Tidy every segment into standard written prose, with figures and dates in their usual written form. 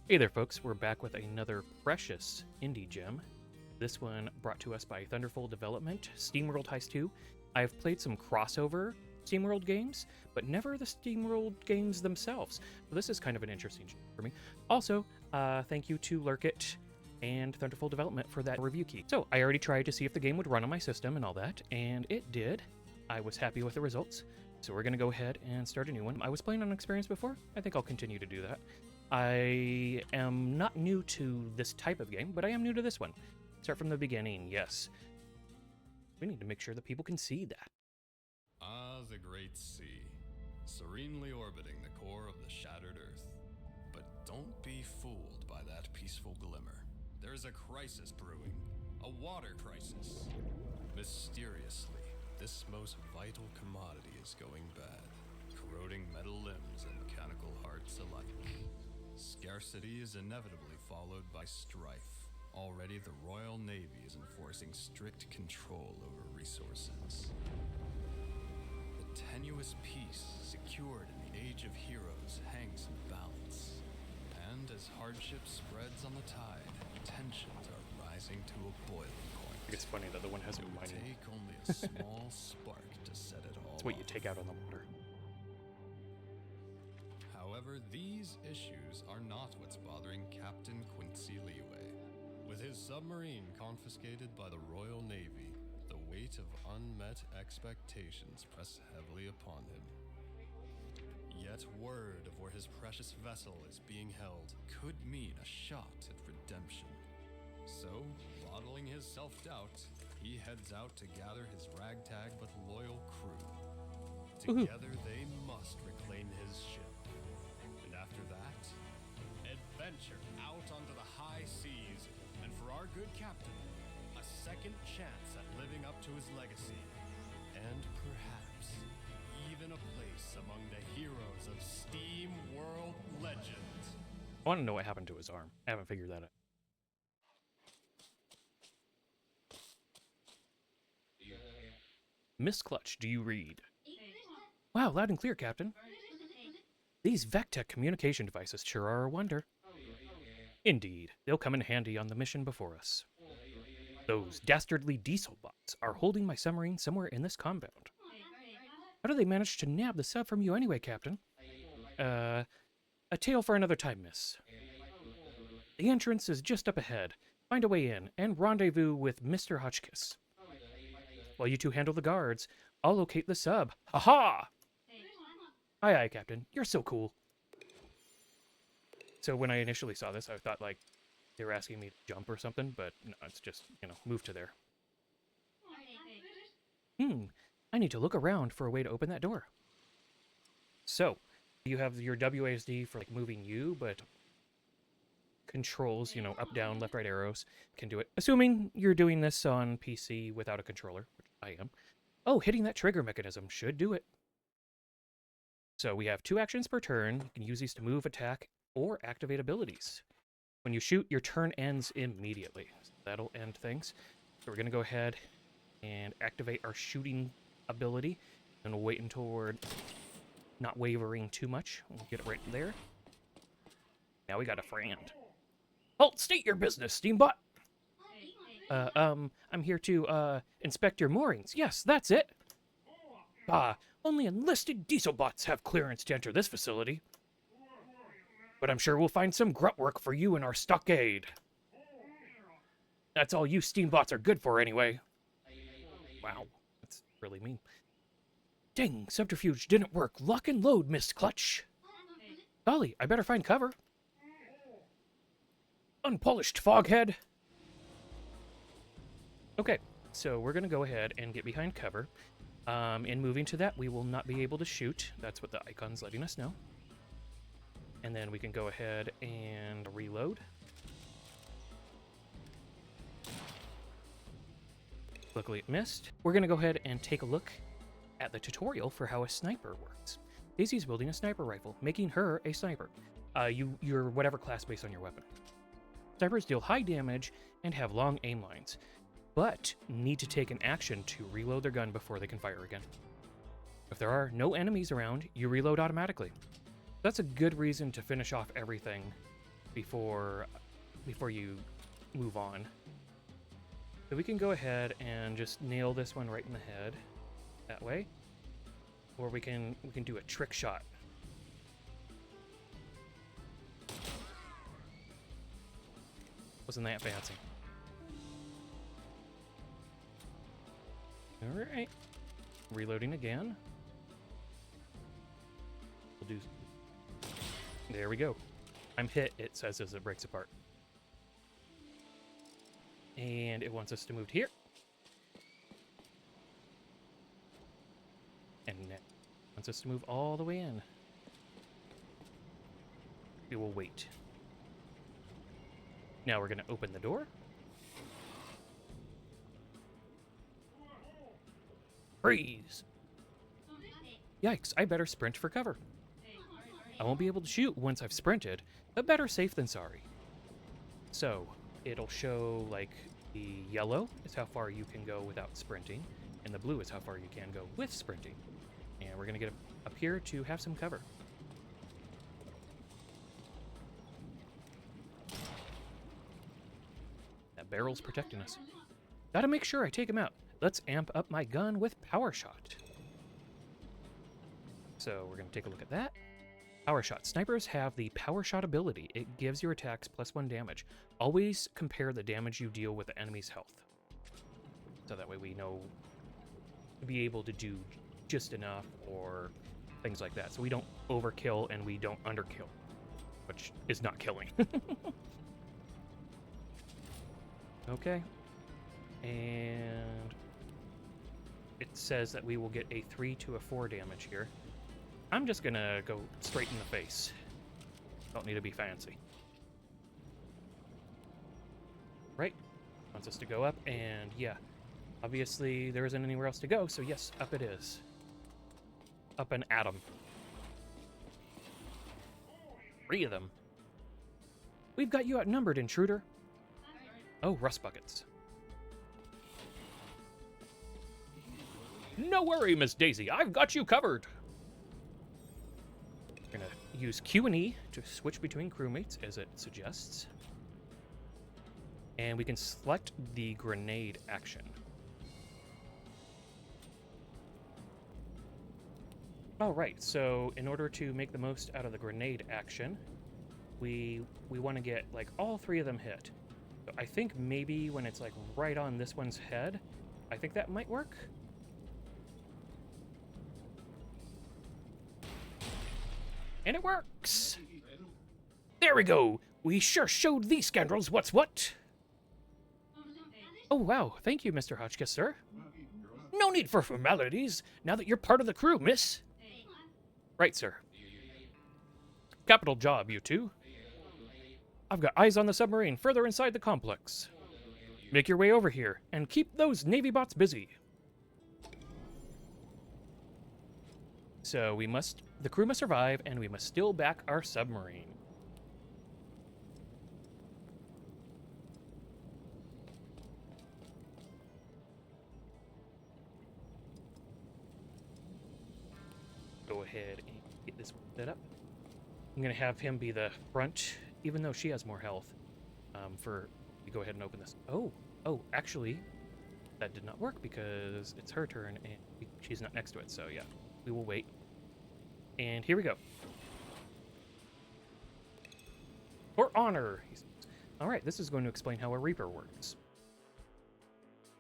Hey there, folks. We're back with another precious indie gem. This one brought to us by Thunderful Development, SteamWorld Heist 2. I've played some crossover SteamWorld games, but never the SteamWorld games themselves. So this is kind of an interesting gem for me. Also, thank you to Lurkit and Thunderful Development for that review key. So I already tried to see if the game would run on my system and all that, and it did. I was happy with the results. So we're going to go ahead and start a new one. I was playing on Experience before. I think I'll continue to do that. I am not new to this type of game, but I am new to this one. Start from the beginning, yes. We need to make sure that people can see that. Ah, the great sea, serenely orbiting the core of the shattered earth. But don't be fooled by that peaceful glimmer. There's a crisis brewing, a water crisis. Mysteriously, this most vital commodity is going bad, corroding metal limbs and mechanical hearts alike. Scarcity is inevitably followed by strife. Already the Royal Navy is enforcing strict control over resources. The tenuous peace secured in the Age of Heroes hangs in balance. And as hardship spreads on the tide, tensions are rising to a boiling point. It's funny that the one has It no would mining. take only a small spark to set it all That's what you off. take out on the water. However, these issues are not what's bothering Captain Quincy Leeway. With his submarine confiscated by the Royal Navy, the weight of unmet expectations press heavily upon him. Yet word of where his precious vessel is being held could mean a shot at redemption. So, bottling his self-doubt, he heads out to gather his ragtag but loyal crew. Together they must reclaim his ship. And after that, adventure out onto the high seas, and for our good captain, a second chance at living up to his legacy, and perhaps even a place among the heroes of SteamWorld legend. I want to know what happened to his arm. I haven't figured that out. Miss Clutch, do you read? Wow, loud and clear, Captain. These Vectech communication devices sure are a wonder. Indeed, they'll come in handy on the mission before us. Those dastardly diesel bots are holding my submarine somewhere in this compound. How do they manage to nab the sub from you anyway, Captain? A tale for another time, miss. The entrance is just up ahead. Find a way in, and rendezvous with Mr. Hotchkiss. While you two handle the guards, I'll locate the sub. Ha-ha! Aye, aye, Captain. You're so cool. So when I initially saw this, I thought, like, they were asking me to jump or something, but no, it's just, move to there. I need to look around for a way to open that door. So, you have your WASD for, like, moving you, but controls, up, down, left, right arrows can do it. Assuming you're doing this on PC without a controller, which I am. Oh, hitting that trigger mechanism should do it. So we have 2 actions per turn. You can use these to move, attack, or activate abilities. When you shoot, your turn ends immediately. So that'll end things. So we're going to go ahead and activate our shooting ability. And we'll wait until we're not wavering too much. We'll get it right there. Now we got a friend. Halt, state your business, Steambot. I'm here to, inspect your moorings. Yes, that's it. Ah, only enlisted diesel bots have clearance to enter this facility. But I'm sure we'll find some grunt work for you in our stockade. That's all you steambots are good for anyway. Wow, that's really mean. Dang, subterfuge didn't work. Lock and load, Miss Clutch. Golly, I better find cover. Unpolished foghead. Okay, so we're going to go ahead and get behind cover. In moving to that, we will not be able to shoot. That's what the icon's letting us know. And then we can go ahead and reload. Luckily it missed. We're going to go ahead and take a look at the tutorial for how a sniper works. Daisy's building a sniper rifle, making her a sniper. You're whatever class based on your weapon. Snipers deal high damage and have long aim lines, but need to take an action to reload their gun before they can fire again. If there are no enemies around, you reload automatically. That's a good reason to finish off everything before you move on. So we can go ahead and just nail this one right in the head that way. Or we can do a trick shot. Wasn't that fancy? All right. Reloading again. We'll do. There we go. I'm hit, it says as it breaks apart. And it wants us to move here. And it wants us to move all the way in. We will wait. Now we're going to open the door. Freeze! Yikes, I better sprint for cover. I won't be able to shoot once I've sprinted, but better safe than sorry. So, it'll show, like, the yellow is how far you can go without sprinting, and the blue is how far you can go with sprinting. And we're going to get up here to have some cover. That barrel's protecting us. Gotta make sure I take him out. Let's amp up my gun with Power Shot. So we're going to take a look at that. Power Shot. Snipers have the Power Shot ability. It gives your attacks +1 damage. Always compare the damage you deal with the enemy's health. So that way we know to be able to do just enough or things like that. So we don't overkill and we don't underkill, which is not killing. Okay. And it says that we will get a 3 to a 4 damage here. I'm just gonna go straight in the face. Don't need to be fancy. Right? Wants us to go up, and yeah. Obviously, there isn't anywhere else to go, so yes, up it is. Up and at 'em. 3 of them. We've got you outnumbered, intruder. Oh, rust buckets. No worry, Miss Daisy. I've got you covered. We're going to use Q and E to switch between crewmates, as it suggests. And we can select the grenade action. All right, so in order to make the most out of the grenade action, we want to get, like, all 3 of them hit. So I think maybe when it's, like, right on this one's head, I think that might work. And it works! There we go! We sure showed these scoundrels what's what! Oh, wow. Thank you, Mr. Hotchkiss, sir. No need for formalities, now that you're part of the crew, miss. Right, sir. Capital job, you two. I've got eyes on the submarine further inside the complex. Make your way over here, and keep those Navy bots busy. So the crew must survive, and we must steal back our submarine. Go ahead and get this set up. I'm going to have him be the front, even though she has more health. We go ahead and open this. Oh, actually, that did not work because it's her turn, and she's not next to it, so yeah. We will wait. And here we go. For honor! Alright, this is going to explain how a Reaper works.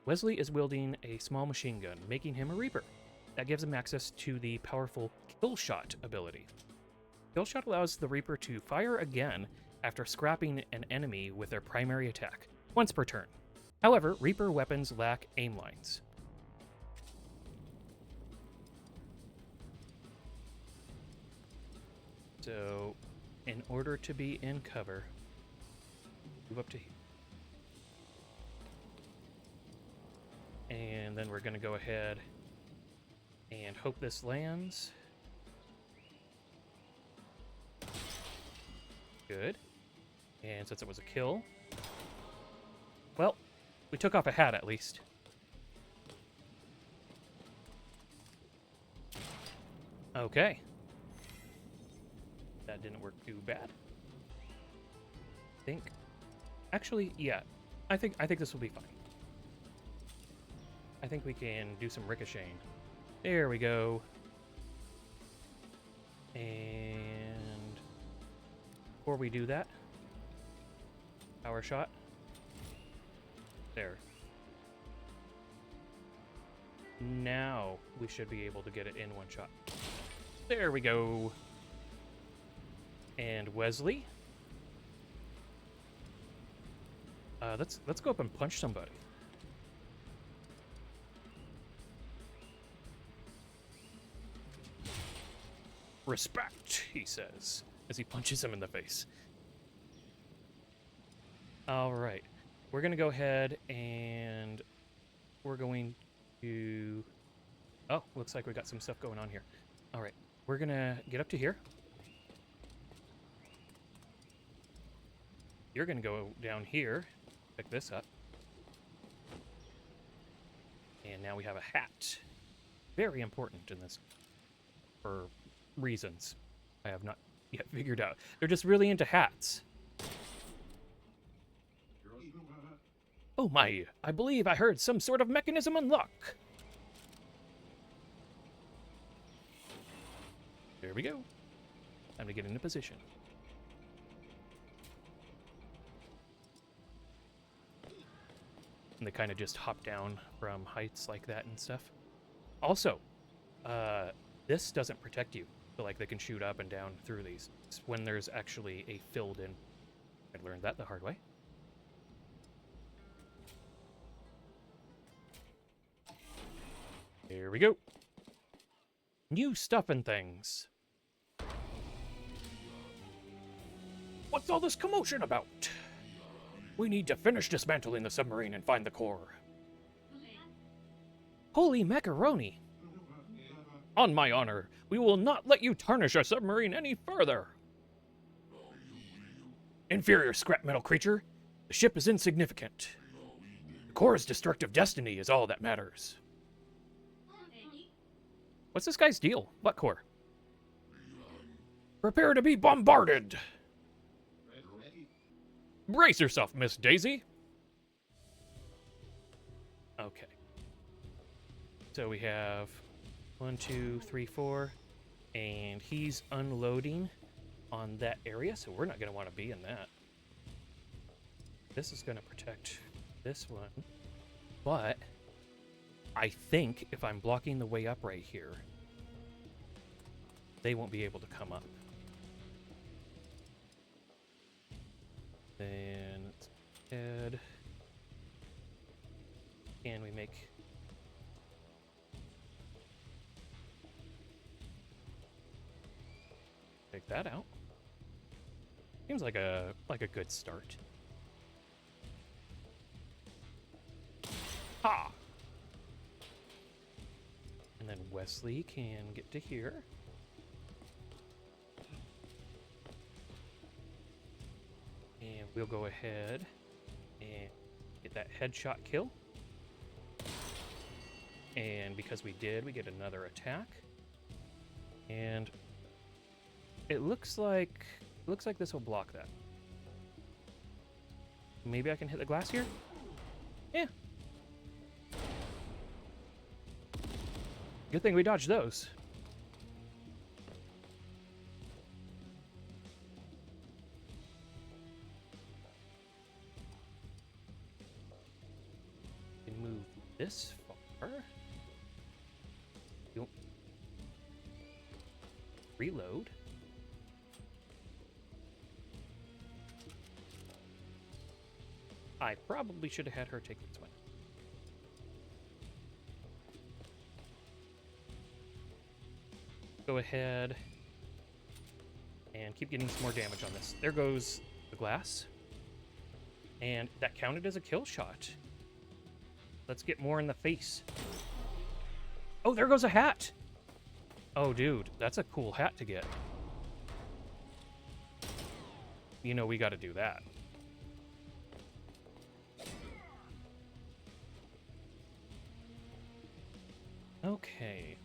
Wesley is wielding a small machine gun, making him a Reaper. That gives him access to the powerful Kill Shot ability. Kill Shot allows the Reaper to fire again after scrapping an enemy with their primary attack, once per turn. However, Reaper weapons lack aim lines. So, in order to be in cover, move up to here. And then we're going to go ahead and hope this lands. Good. And since it was a kill, well, we took off a hat at least. Okay. That didn't work too bad. think... Actually, yeah. I think this will be fine. I think we can do some ricocheting. There we go. And before we do that, power shot. There. Now we should be able to get it in one shot. There we go. And Wesley. Let's go up and punch somebody. Respect, he says, as he punches him in the face. All right, we're gonna go ahead and we're going to... Oh, looks like we got some stuff going on here. All right, we're gonna get up to here. You're gonna go down here, pick this up. And now we have a hat. Very important in this for reasons I have not yet figured out. They're just really into hats. Oh my, I believe I heard some sort of mechanism unlock. There we go. Time to get into position. And they kind of just hop down from heights like that and stuff. Also, this doesn't protect you. So like they can shoot up and down through these. It's when there's actually a filled in. I learned that the hard way. Here we go. New stuff and things. What's all this commotion about? We need to finish dismantling the submarine and find the core. Holy macaroni! On my honor, we will not let you tarnish our submarine any further. Inferior scrap metal creature, the ship is insignificant. The core's destructive destiny is all that matters. What's this guy's deal? What core? Prepare to be bombarded! Brace yourself, Miss Daisy! Okay. So we have 1, 2, 3, 4, and he's unloading on that area, so we're not going to want to be in that. This is going to protect this one, but I think if I'm blocking the way up right here, they won't be able to come up. Then let's head. Can we make... Take that out. Seems like a good start. Ha! And then Wesley can get to here. And we'll go ahead and get that headshot kill. And because we did, we get another attack. And it looks like this will block that. Maybe I can hit the glass here? Yeah. Good thing we dodged those. Can move this far. You'll reload. I probably should have had her take this one. Go ahead and keep getting some more damage on this. There goes the glass. And that counted as a kill shot. Let's get more in the face. Oh, there goes a hat. Oh, dude, that's a cool hat to get. You know, we got to do that. Okay.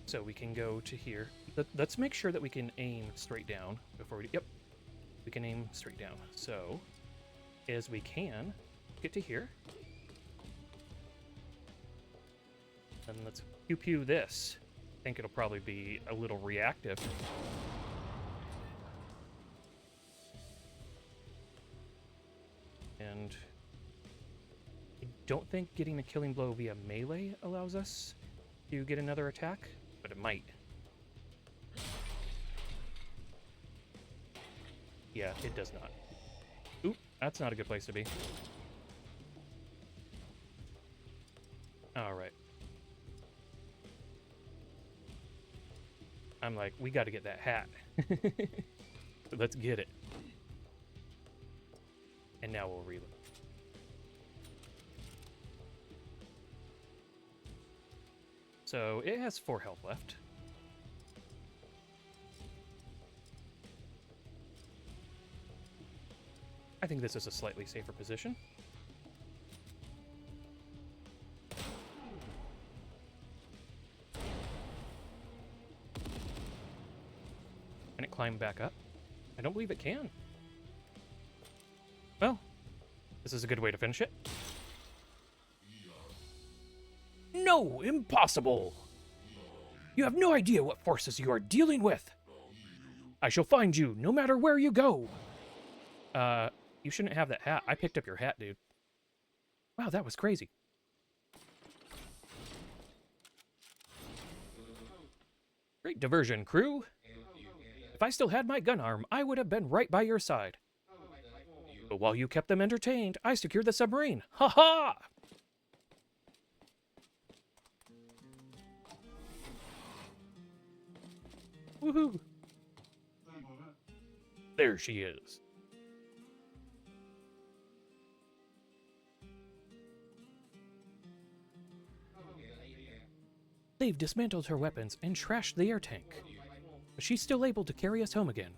So we can go to here. Let's make sure that we can aim straight down before we... Yep. we can aim straight down. So, as we can get to here. And let's pew-pew this. I think it'll probably be a little reactive. And I don't think getting a killing blow via melee allows us to get another attack, but it might. Yeah, it does not. Oop, that's not a good place to be. All right. I'm like, we got to get that hat. So let's get it. And now we'll reload. So it has 4 health left. I think this is a slightly safer position. Can it climb back up? I don't believe it can. Well, this is a good way to finish it. No, impossible! You have no idea what forces you are dealing with. I shall find you, no matter where you go. You shouldn't have that hat. I picked up your hat, dude. Wow, that was crazy. Great diversion, crew. If I still had my gun arm, I would have been right by your side. But while you kept them entertained, I secured the submarine. Ha ha! Woohoo! There she is. They've dismantled her weapons and trashed the air tank. But she's still able to carry us home again.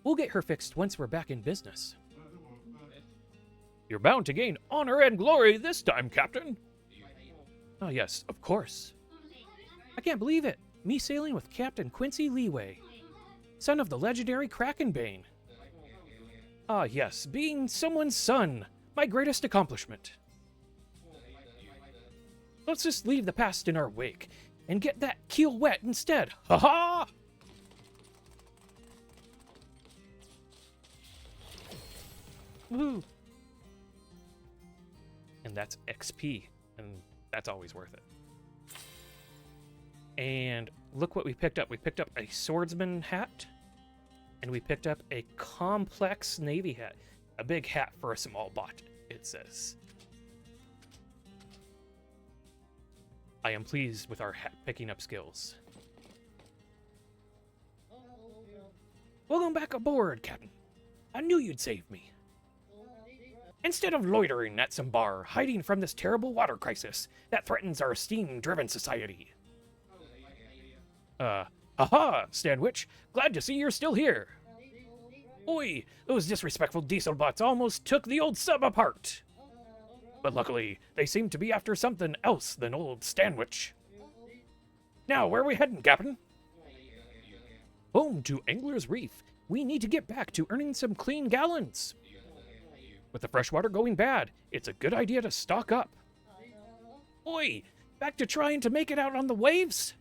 We'll get her fixed once we're back in business. You're bound to gain honor and glory this time, Captain. Oh yes, of course. I can't believe it. Me sailing with Captain Quincy Leeway, son of the legendary Krakenbane. Ah yes, being someone's son, my greatest accomplishment. Let's just leave the past in our wake and get that keel wet instead. Ha ha! Woohoo! And that's XP, and that's always worth it. And look what we picked up. We picked up a swordsman hat, and we picked up a complex navy hat. A big hat for a small bot, it says. I am pleased with our hat picking up skills. Welcome back aboard, Captain. I knew you'd save me. Instead of loitering at some bar, hiding from this terrible water crisis that threatens our steam-driven society. Aha, Stanwich. Glad to see you're still here. Oi, those disrespectful diesel bots almost took the old sub apart. But luckily, they seem to be after something else than old Stanwich. Now, where are we heading, Captain? Home to Angler's Reef. We need to get back to earning some clean gallons. With the freshwater going bad, it's a good idea to stock up. Oi, back to trying to make it out on the waves?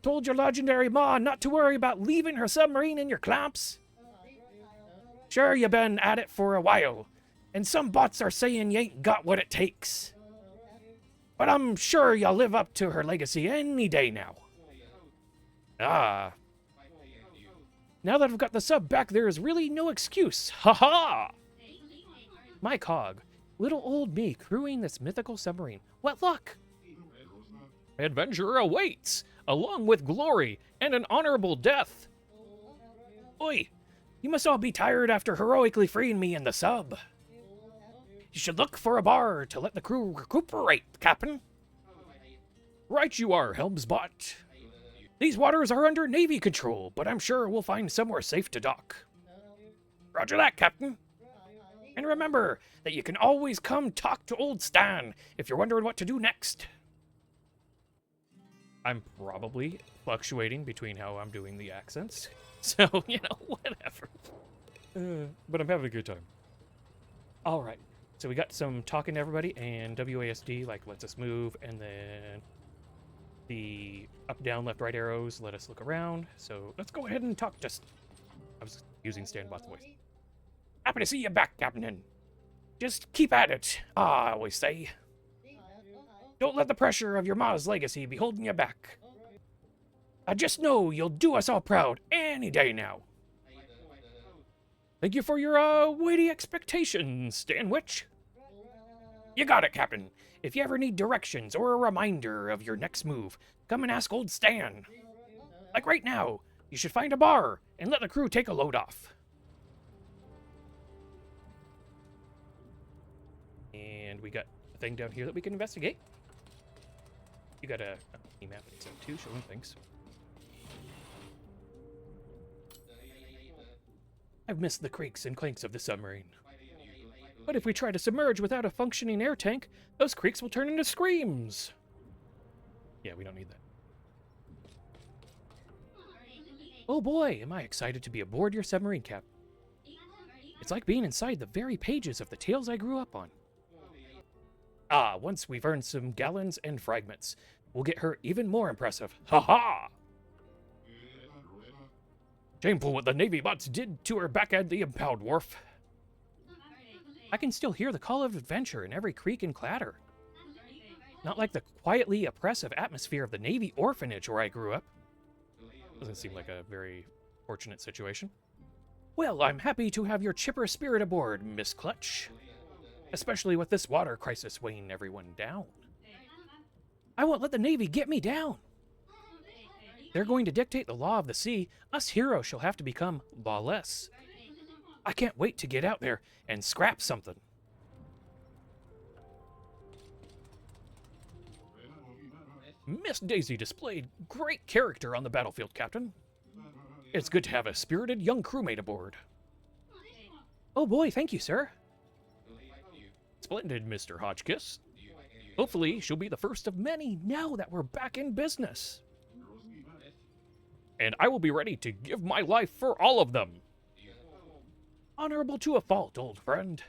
Told your legendary ma not to worry about leaving her submarine in your clamps. Sure, you been at it for a while, and some bots are saying you ain't got what it takes. But I'm sure you'll live up to her legacy any day now. Now that I've got the sub back, there is really no excuse. Ha-ha! My cog. Little old me crewing this mythical submarine. What luck! Adventure awaits, along with glory and an honorable death. Oi, you must all be tired after heroically freeing me in the sub. You should look for a bar to let the crew recuperate, Captain. Right you are, Helmsbot. These waters are under Navy control, but I'm sure we'll find somewhere safe to dock. Roger that, Captain. And remember that you can always come talk to old Stan if you're wondering what to do next. I'm probably fluctuating between how I'm doing the accents. So, whatever. But I'm having a good time. All right. So we got some talking to everybody, and WASD lets us move, and then the up, down, left, right arrows let us look around. So let's go ahead and talk. I was using Stanbot's voice. Happy to see you back, Captain. Just keep at it, I always say. Don't let the pressure of your ma's legacy be holding you back. I just know you'll do us all proud any day now. Thank you for your weighty expectations, Stanwich. You got it, Captain. If you ever need directions or a reminder of your next move, come and ask old Stan. Like right now, you should find a bar and let the crew take a load off. And we got a thing down here that we can investigate. You got a map too, showing things. I've missed the creaks and clanks of the submarine. But if we try to submerge without a functioning air tank, those creaks will turn into screams. Yeah, we don't need that. Oh boy, am I excited to be aboard your submarine, Cap. It's like being inside the very pages of the tales I grew up on. Ah, once we've earned some gallons and fragments, we'll get her even more impressive. Ha-ha! Shameful what the Navy bots did to her back at the impound wharf. I can still hear the call of adventure in every creak and clatter. Not like the quietly oppressive atmosphere of the Navy orphanage where I grew up. Doesn't seem like a very fortunate situation. Well, I'm happy to have your chipper spirit aboard, Miss Clutch. Especially with this water crisis weighing everyone down. I won't let the Navy get me down. They're going to dictate the law of the sea. Us heroes shall have to become lawless. I can't wait to get out there and scrap something. Miss Daisy displayed great character on the battlefield, Captain. It's good to have a spirited young crewmate aboard. Oh boy, thank you, sir. Splendid, Mr. Hotchkiss. Hopefully, she'll be the first of many now that we're back in business. And I will be ready to give my life for all of them. Honorable to a fault, old friend.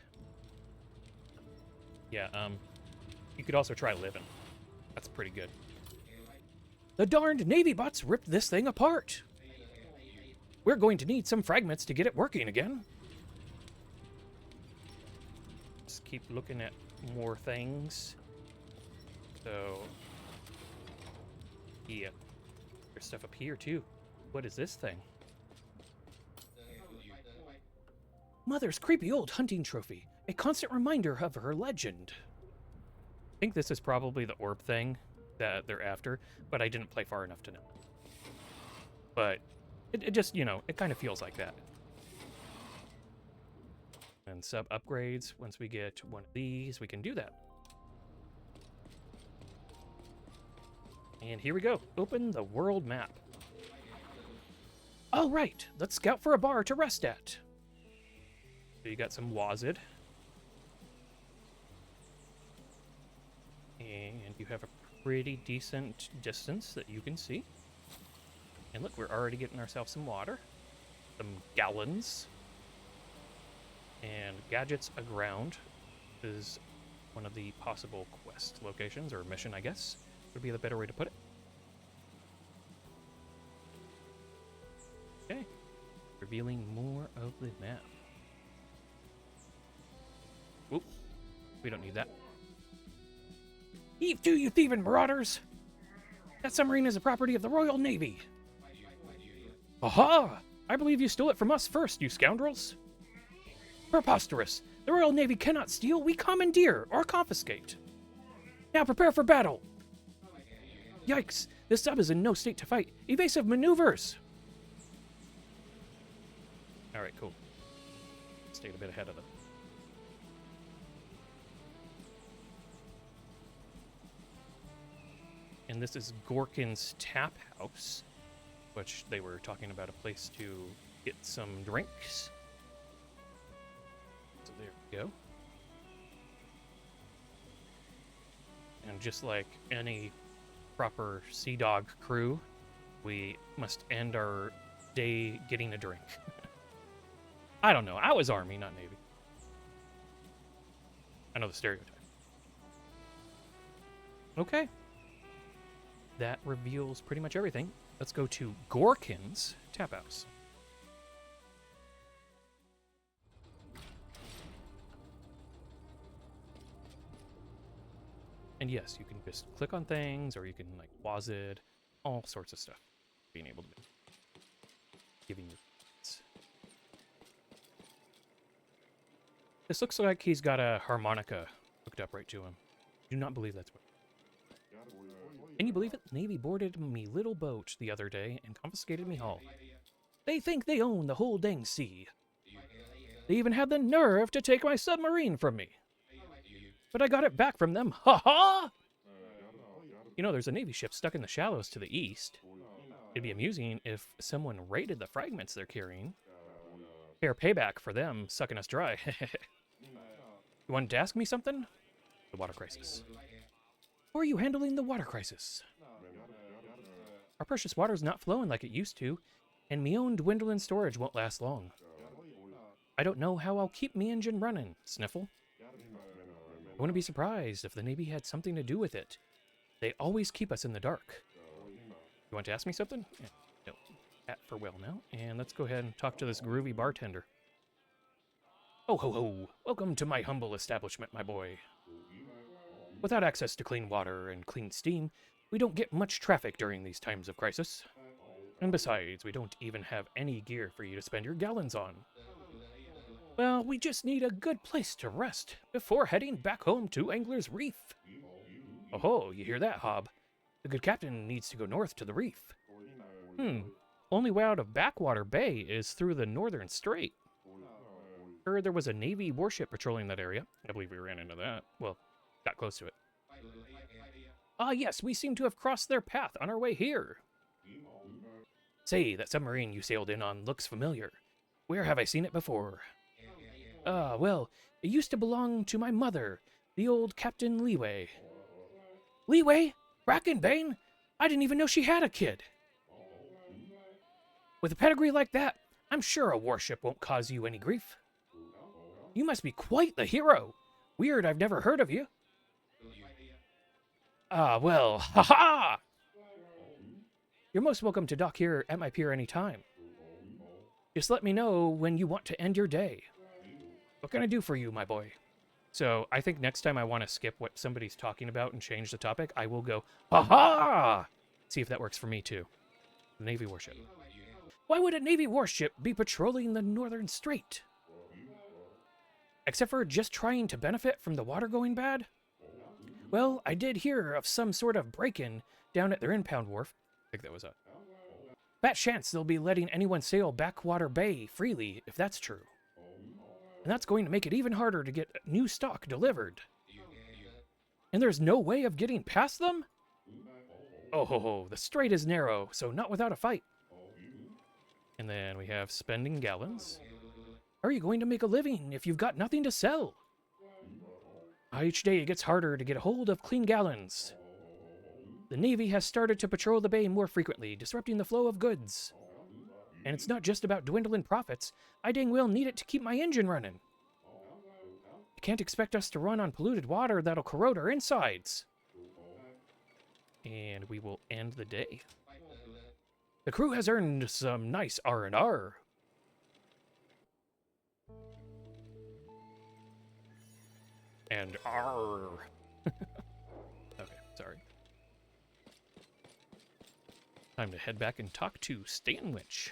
Yeah, you could also try living. That's pretty good. The darned Navy bots ripped this thing apart. We're going to need some fragments to get it working again. Let's keep looking at more things. So, yeah, there's stuff up here too. What is this thing? Mother's creepy old hunting trophy, a constant reminder of her legend. I think this is probably the orb thing that they're after, but I didn't play far enough to know. But it just, it kind of feels like that. And sub upgrades, once we get one of these, we can do that. And here we go. Open the world map. All right, let's scout for a bar to rest at. So you got some Wazid. And you have a pretty decent distance that you can see. And look, we're already getting ourselves some water. Some gallons. And gadgets aground is one of the possible quest locations, or mission, I guess, would be the better way to put it. Okay, revealing more of the map. Whoop, we don't need that. Heave to, you thieving marauders! That submarine is the property of the Royal Navy. Aha! I believe you stole it from us first, you scoundrels. Preposterous! The Royal Navy cannot steal, we commandeer or confiscate. Now prepare for battle! Yikes! This sub is in no state to fight. Evasive maneuvers! Alright, cool. Stayed a bit ahead of them. And this is Gorkin's Tap House, which they were talking about a place to get some drinks. So there we go. And just like any proper Sea Dog crew, we must end our day getting a drink. I don't know. I was Army, not Navy. I know the stereotype. Okay. That reveals pretty much everything. Let's go to Gorkin's Tap House. And yes, you can just click on things, or you can like pause it, all sorts of stuff. Being able to do. Giving you. This looks like he's got a harmonica hooked up right to him. Do not believe that's what. Can you believe it? Navy boarded me little boat the other day and confiscated me hull. They think they own the whole dang sea. They even had the nerve to take my submarine from me. But I got it back from them. Ha ha! You know, there's a Navy ship stuck in the shallows to the east. It'd be amusing if someone raided the fragments they're carrying. Fair payback for them sucking us dry. You wanted to ask me something? The water crisis. How are you handling the water crisis? Our precious water's not flowing like it used to, and me own dwindling storage won't last long. I don't know how I'll keep me engine running, Sniffle. I wouldn't be surprised if the Navy had something to do with it. They always keep us in the dark. You want to ask me something? Yeah, no. At for well now. And let's go ahead and talk to this groovy bartender. Oh ho ho! Welcome to my humble establishment, my boy. Without access to clean water and clean steam, we don't get much traffic during these times of crisis. And besides, we don't even have any gear for you to spend your gallons on. Well, we just need a good place to rest before heading back home to Angler's Reef. Oh, you hear that, Hob? The good captain needs to go north to the reef. Only way out of Backwater Bay is through the Northern Strait. Heard there was a Navy warship patrolling that area. I believe we ran into that. Well, got close to it. Ah, yes, we seem to have crossed their path on our way here. Say, that submarine you sailed in on looks familiar. Where have I seen it before? Ah, well, it used to belong to my mother, the old Captain Leeway. Leeway? Brackenbane? I didn't even know she had a kid. With a pedigree like that, I'm sure a warship won't cause you any grief. You must be quite the hero. Weird, I've never heard of you. Ah, well, ha-ha! You're most welcome to dock here at my pier any time. Just let me know when you want to end your day. What can I do for you, my boy? So I think next time I want to skip what somebody's talking about and change the topic, I will go, ha-ha! See if that works for me, too. The Navy warship. Why would a Navy warship be patrolling the Northern Strait? Except for just trying to benefit from the water going bad? Well, I did hear of some sort of break-in down at their impound wharf. I think that was a fat chance they'll be letting anyone sail Backwater Bay freely, if that's true. And that's going to make it even harder to get new stock delivered. And there's no way of getting past them? Oh ho ho, the strait is narrow, so not without a fight. And then we have spending gallons. How are you going to make a living if you've got nothing to sell? Each day it gets harder to get a hold of clean gallons. The Navy has started to patrol the bay more frequently, disrupting the flow of goods. And it's not just about dwindling profits. I dang well need it to keep my engine running. You can't expect us to run on polluted water that'll corrode our insides. And we will end the day. The crew has earned some nice R&R. And R. Okay, sorry. Time to head back and talk to Stanwich.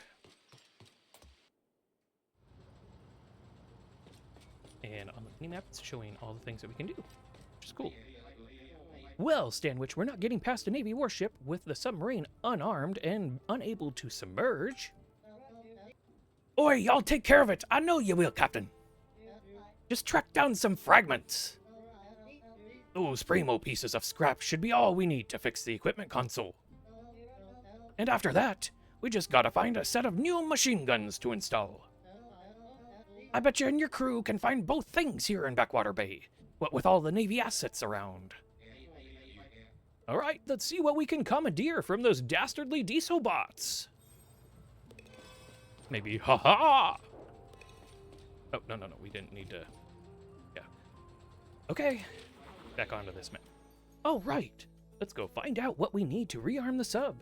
And on the mini-map, it's showing all the things that we can do, which is cool. Well, Stanwich, we're not getting past a Navy warship with the submarine unarmed and unable to submerge. Oi, y'all take care of it. I know you will, Captain. Just track down some fragments. Those primo pieces of scrap should be all we need to fix the equipment console. And after that, we just gotta find a set of new machine guns to install. I bet you and your crew can find both things here in Backwater Bay, what with all the Navy assets around. Alright, let's see what we can commandeer from those dastardly diesel bots. Maybe, ha! Oh, no, no, no, we didn't need to... Yeah. Okay, back onto this map. Oh, right! Let's go find out what we need to rearm the sub.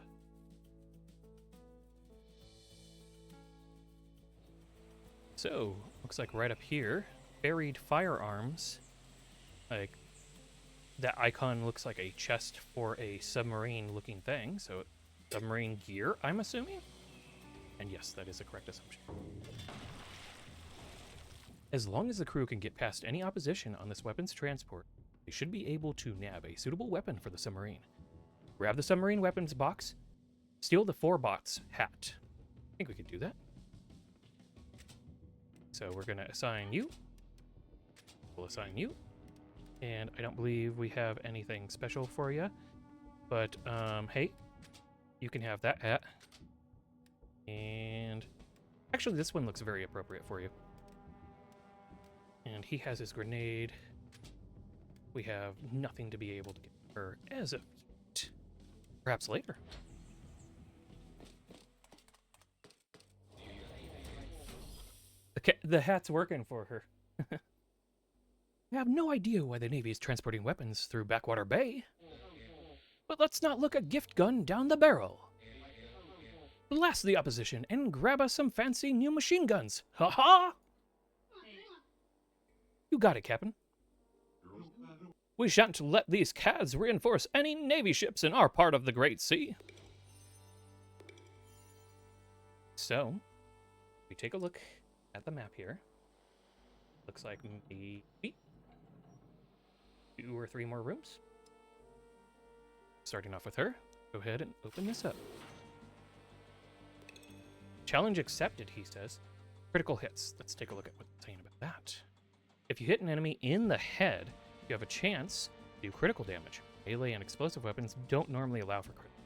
So, looks like right up here, buried firearms. Like, that icon looks like a chest for a submarine-looking thing, so submarine gear, I'm assuming? And yes, that is a correct assumption. As long as the crew can get past any opposition on this weapons transport, they should be able to nab a suitable weapon for the submarine. Grab the submarine weapons box, steal the 4-bots hat. I think we could do that. So we're going to assign you. We'll assign you. And I don't believe we have anything special for you. But, hey, you can have that hat. And actually, this one looks very appropriate for you. And he has his grenade. We have nothing to be able to get her as of yet. Perhaps later. The hat's working for her. I have no idea why the Navy is transporting weapons through Backwater Bay. But let's not look a gift gun down the barrel. Blast the opposition and grab us some fancy new machine guns. Ha-ha! You got it, Captain. We shan't let these cads reinforce any Navy ships in our part of the Great Sea. So, we take a look at the map here. Looks like maybe 2 or 3 more rooms. Starting off with her, go ahead and open this up. Challenge accepted, he says. Critical hits. Let's take a look at what's saying about that. If you hit an enemy in the head, you have a chance to do critical damage. Melee and explosive weapons don't normally allow for critical.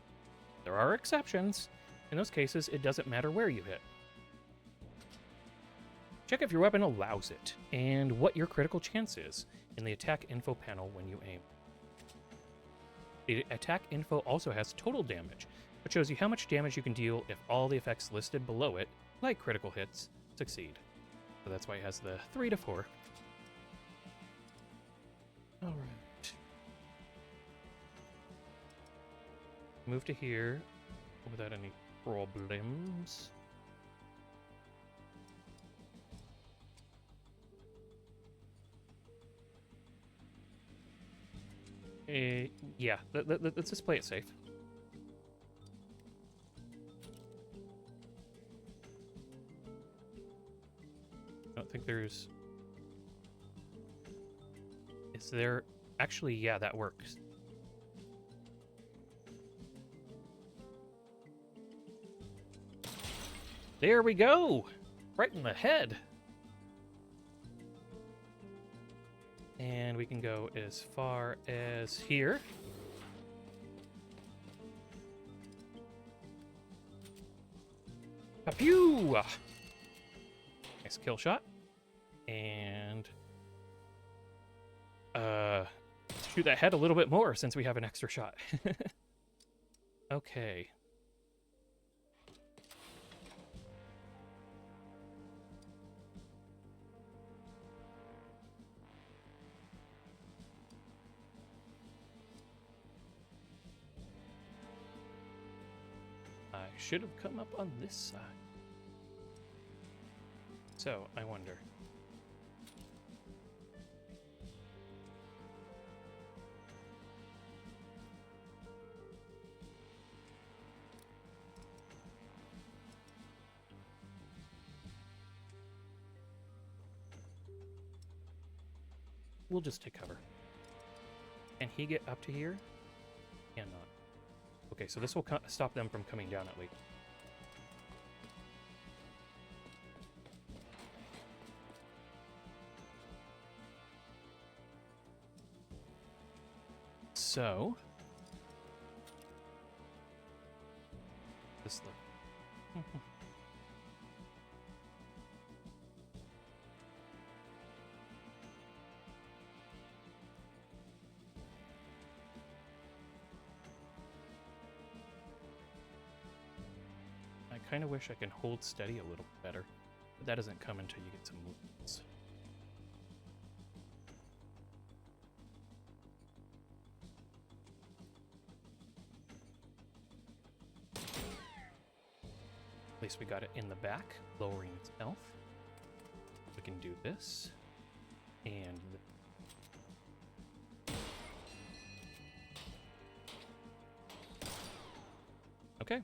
There are exceptions. In those cases, it doesn't matter where you hit. Check if your weapon allows it, and what your critical chance is in the attack info panel when you aim. The attack info also has total damage, which shows you how much damage you can deal if all the effects listed below it, like critical hits, succeed. So that's why it has the 3 to 4. Alright. Move to here without any problems. Yeah, let's just play it safe. I don't think there's... Is there... Actually, yeah, that works. There we go! Right in the head! And we can go as far as here. Pew! Nice kill shot. And shoot that head a little bit more since we have an extra shot. Okay. I should have come up on this side. So, I wonder. We'll just take cover. Can he get up to here? Cannot. Okay, so this will stop them from coming down at least. So, this look. I kind of wish I can hold steady a little better, but that doesn't come until you get some movements. At least we got it in the back, lowering its health. We can do this, and okay.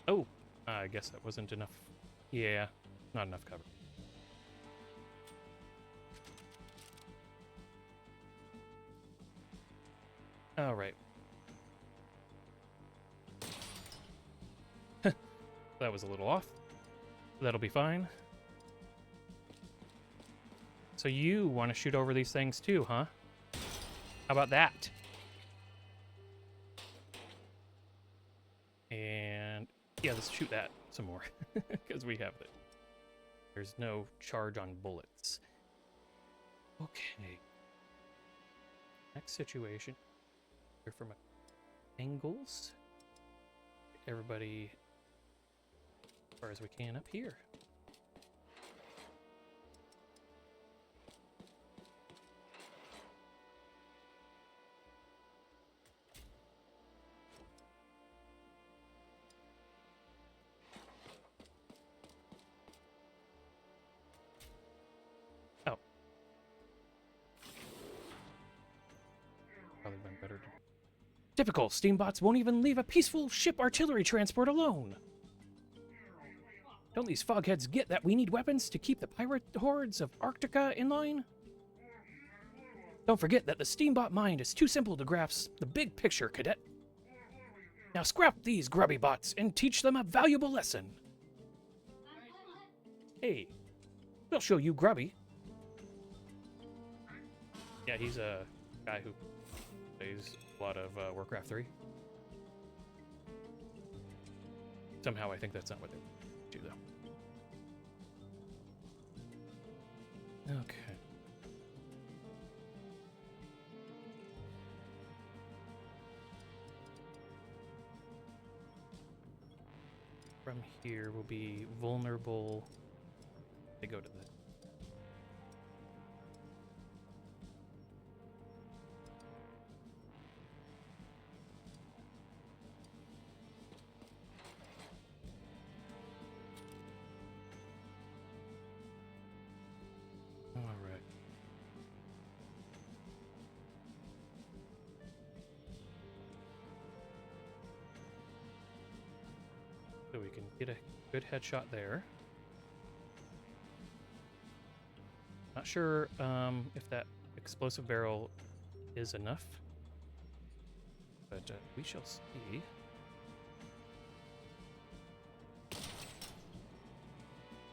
Oh, I guess that wasn't enough. Yeah, not enough cover. All right. That was a little off. That'll be fine. So you want to shoot over these things too, huh? How about that? And yeah, let's shoot that some more because we have it. There's no charge on bullets. Okay. Next situation. Here from angles. Everybody as far as we can up here. Oh. Probably been better to... Typical, Steambots won't even leave a peaceful ship artillery transport alone. Don't these fogheads get that we need weapons to keep the pirate hordes of Arctica in line? Don't forget that the Steambot mind is too simple to grasp the big picture, cadet. Now scrap these grubby bots and teach them a valuable lesson. Hey, we'll show you grubby. Yeah, he's a guy who plays a lot of Warcraft 3. Somehow I think that's not what they do, though. Okay. From here, we'll be vulnerable. They go to the... All right. So we can get a good headshot there. Not sure if that explosive barrel is enough, but we shall see.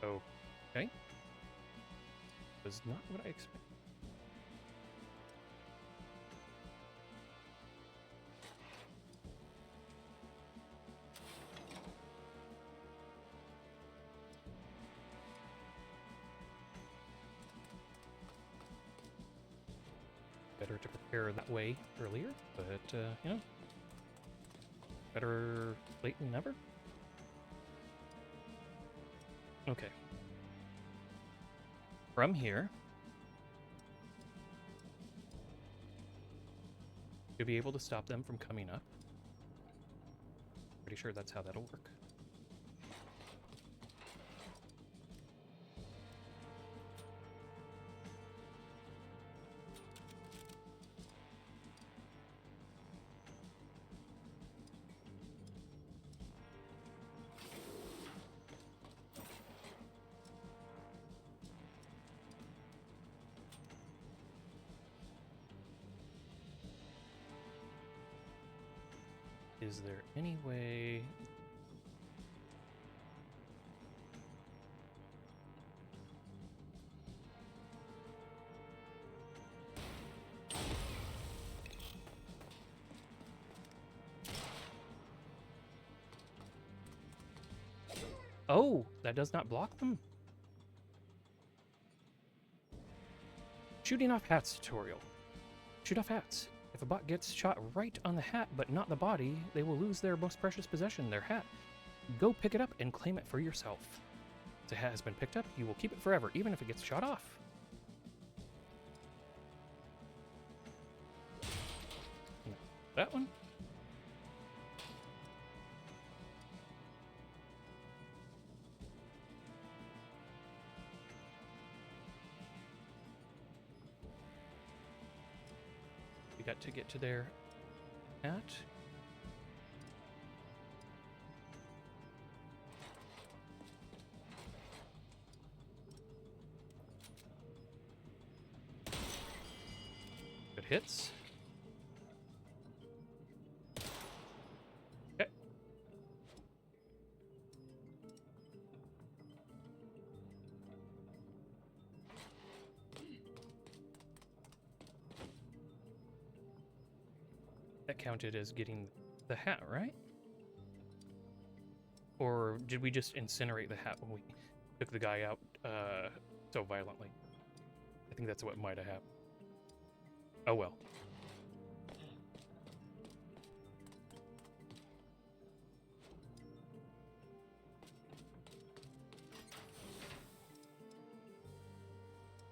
Okay. Was not what I expected. Better to prepare that way earlier, but you know, better late than never. Okay. From here, you'll be able to stop them from coming up. Pretty sure that's how that'll work. Is there any way... Oh, that does not block them? Shooting off hats tutorial. Shoot off hats. If a bot gets shot right on the hat but not the body, they will lose their most precious possession, their hat. Go pick it up and claim it for yourself. If the hat has been picked up, you will keep it forever, even if it gets shot off. That one? We got to get to their hat. Good hits. Okay. That counted as getting the hat, right? Or did we just incinerate the hat when we took the guy out so violently? I think that's what might have happened. Oh well.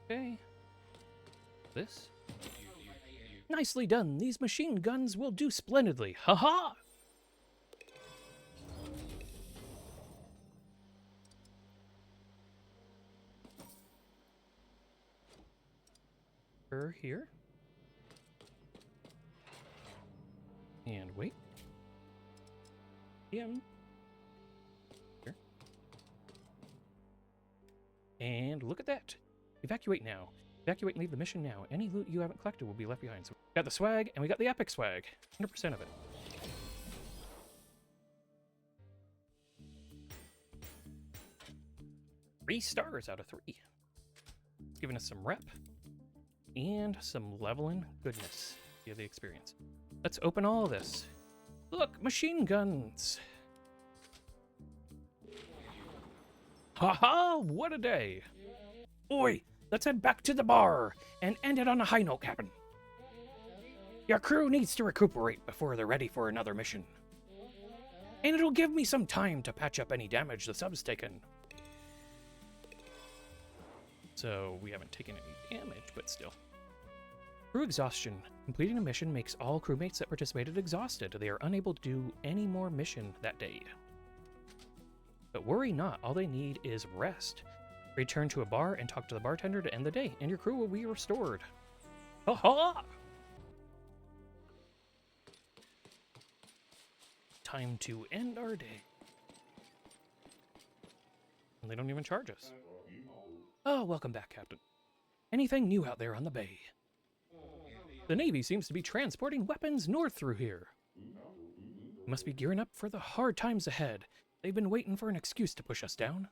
Okay. This? Nicely done. These machine guns will do splendidly. Ha-ha! Her here. And wait. Him. Here. And look at that. Evacuate now. Evacuate and leave the mission now. Any loot you haven't collected will be left behind. So we got the swag, and we got the epic swag. 100% of it. Three stars out of 3. It's giving us some rep and some leveling goodness via the experience. Let's open all of this. Look, machine guns. Haha, what a day. Oi, let's head back to the bar and end it on a high note, Captain. Your crew needs to recuperate before they're ready for another mission. And it'll give me some time to patch up any damage the sub's taken. So we haven't taken any damage, but still. Crew exhaustion. Completing a mission makes all crewmates that participated exhausted. They are unable to do any more mission that day. But worry not, all they need is rest. Return to a bar and talk to the bartender to end the day, and your crew will be restored. Ha-ha! Time to end our day. And they don't even charge us. Oh, welcome back, Captain. Anything new out there on the bay? The Navy seems to be transporting weapons north through here. We must be gearing up for the hard times ahead. They've been waiting for an excuse to push us down.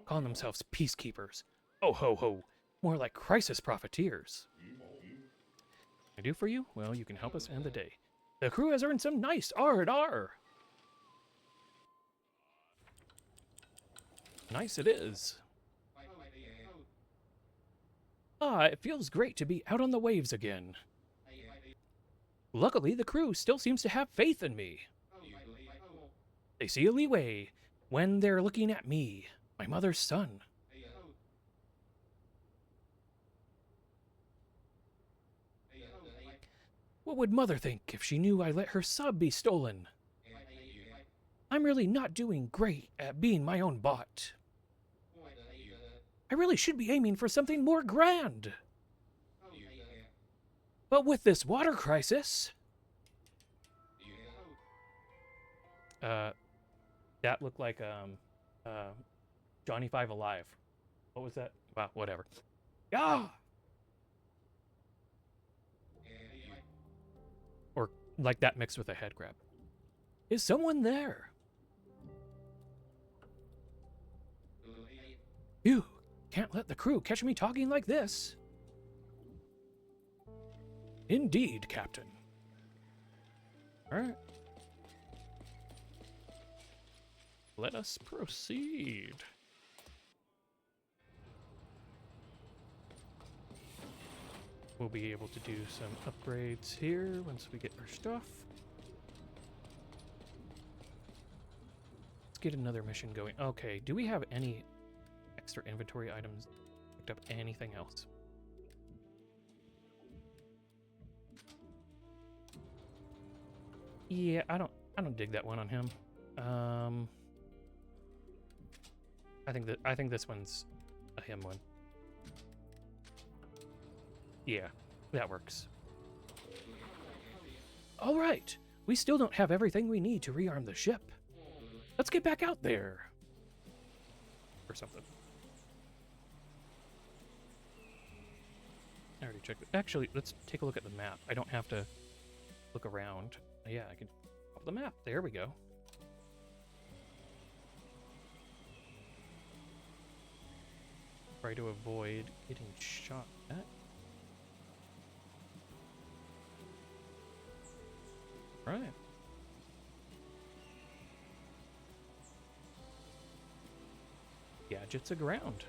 Calling themselves peacekeepers. Oh ho ho. More like crisis profiteers. What I do for you? Well, you can help us end the day. The crew has earned some nice R&R. Nice it is. Ah, it feels great to be out on the waves again. Luckily, the crew still seems to have faith in me. They see a leeway when they're looking at me, my mother's son. What would Mother think if she knew I let her sub be stolen? I'm really not doing great at being my own bot. I really should be aiming for something more grand. But with this water crisis... that looked like, Johnny Five Alive. What was that? Wow, whatever. Ah! Or like that mixed with a head grab. Is someone there? Phew, can't let the crew catch me talking like this. Indeed, Captain. Alright. Let us proceed. We'll be able to do some upgrades here once we get our stuff. Let's get another mission going. Okay, do we have any extra inventory items? Picked up anything else? Yeah, I don't dig that one on him. I think this one's a him one. Yeah, that works. All right, we still don't have everything we need to rearm the ship. Let's get back out there. Or something. I already checked it. Actually, let's take a look at the map. I don't have to look around. Yeah, I can pop the map. There we go. Try to avoid getting shot at. Right. Gadgets aground.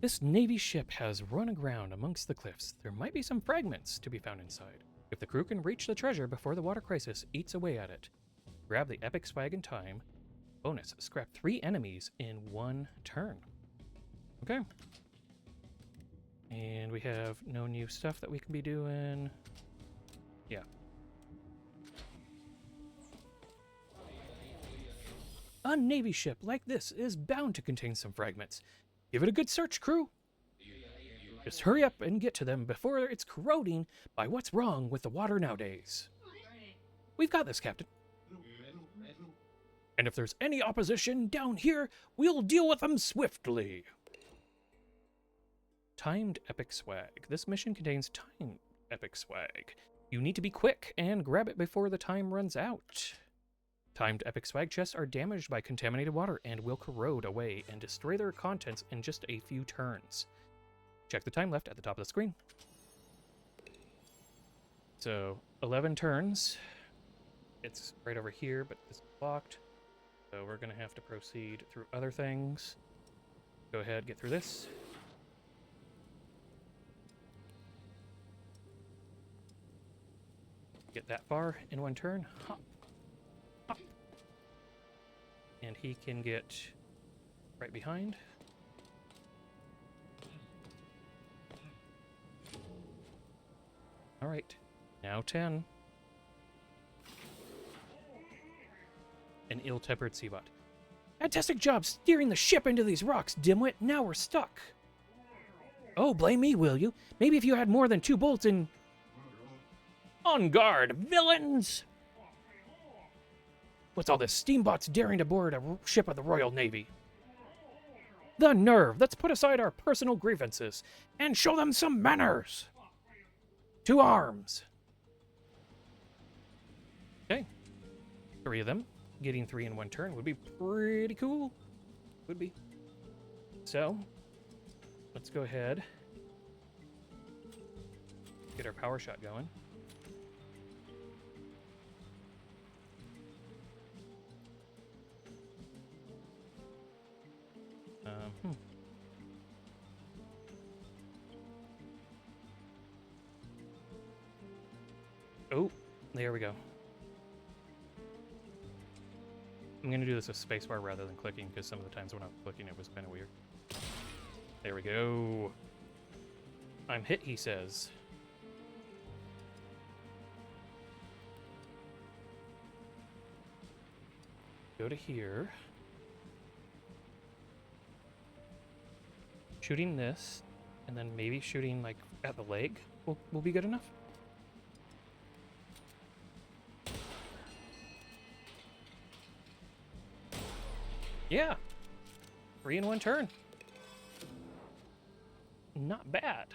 This Navy ship has run aground amongst the cliffs. There might be some fragments to be found inside. If the crew can reach the treasure before the water crisis eats away at it, grab the epic swag in time. Bonus, scrap 3 enemies in 1 turn. Okay. And we have no new stuff that we can be doing. Yeah. A Navy ship like this is bound to contain some fragments. Give it a good search, crew. Just hurry up and get to them before it's corroding by what's wrong with the water nowadays. We've got this, Captain. And if there's any opposition down here, we'll deal with them swiftly. Timed epic swag. This mission contains timed epic swag. You need to be quick and grab it before the time runs out. Timed epic swag chests are damaged by contaminated water and will corrode away and destroy their contents in just a few turns. Check the time left at the top of the screen. So, 11 turns. It's right over here, but it's blocked. So we're going to have to proceed through other things. Go ahead, get through this. Get that far in 1 turn. Hop. Hop. And he can get right behind. All right, now 10. An ill-tempered Seabot. Fantastic job steering the ship into these rocks, dimwit. Now we're stuck. Oh, blame me, will you? Maybe if you had more than 2 bolts in... On guard, villains! What's all this? Steambots daring to board a ship of the Royal Navy. The nerve! Let's put aside our personal grievances and show them some manners! To arms! Okay. 3 of them. Getting 3 in 1 turn would be pretty cool. Would be. So, let's go ahead. Get our power shot going. Oh, there we go. I'm going to do this with spacebar rather than clicking, because some of the times when I was clicking it was kind of weird. There we go. I'm hit, he says. Go to here. Shooting this, and then maybe shooting like at the leg will be good enough. Yeah, 3 in 1 turn. Not bad.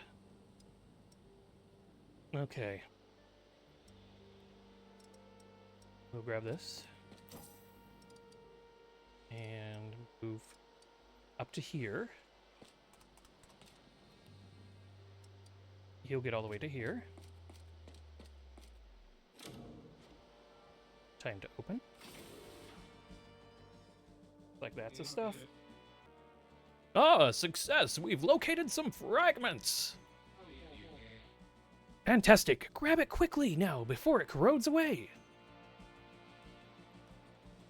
Okay. We'll grab this. And move up to here. He'll get all the way to here. Time to open. Like that's the stuff. Ah, success! We've located some fragments! Fantastic! Grab it quickly now before it corrodes away!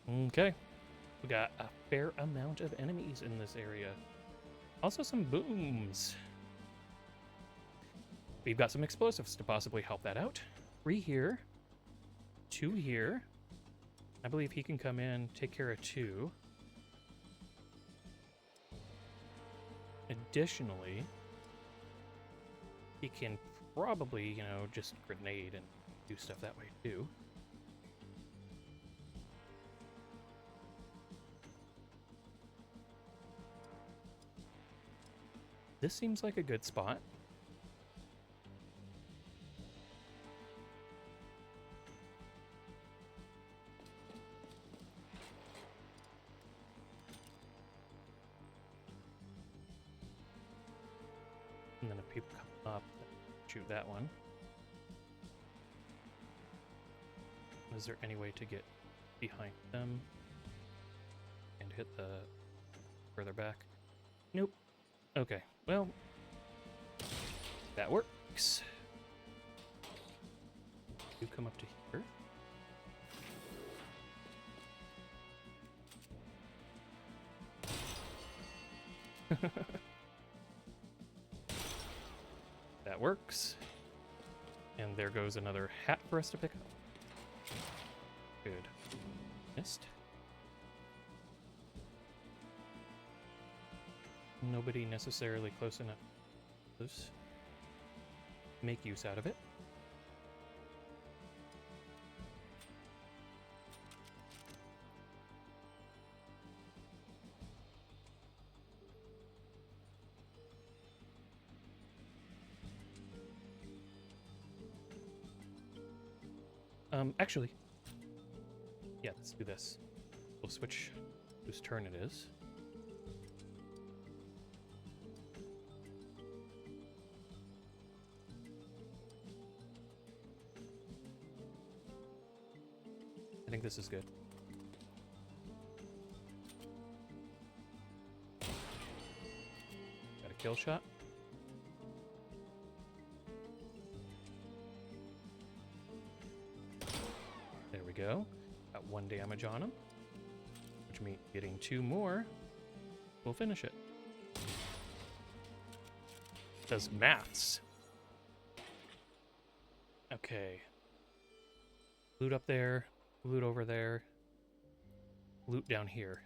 Okay. We got a fair amount of enemies in this area. Also some booms. We've got some explosives to possibly help that out. 3 here. 2 here. I believe he can come in, take care of 2. Additionally, he can probably, you know, just grenade and do stuff that way too. This seems like a good spot. And then if people come up, shoot that one. Is there any way to get behind them and hit the further back? Nope. Okay, well, that works. You come up to here. That works. And there goes another hat for us to pick up. Good. Missed. Nobody necessarily close enough to make use out of it. Actually, yeah, let's do this. We'll switch whose turn it is. I think this is good. Got a kill shot. There we go. Got 1 damage on him, which means getting 2 more will finish it. Does maths. Okay. Loot up there. Loot over there. Loot down here.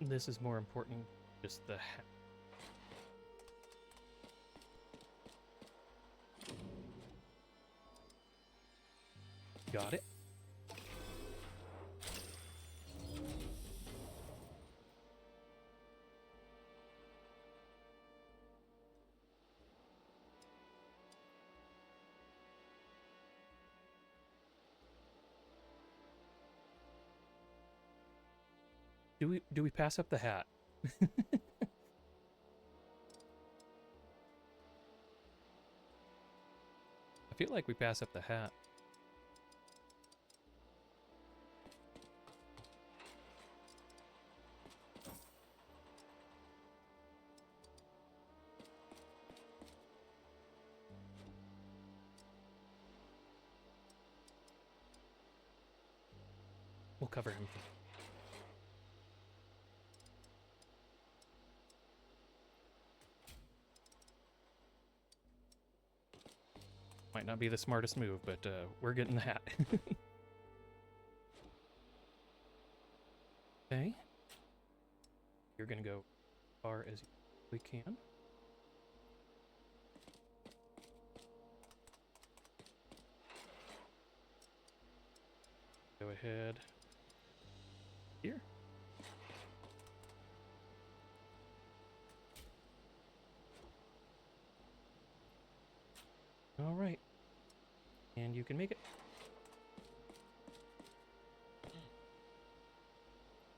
This is more important, just the hat. Got it. Do we pass up the hat? I feel like we pass up the hat. We'll cover him. Might not be the smartest move, but we're getting the hat. Okay. You're gonna go as far as we can. Go ahead. Here. All right. And you can make it.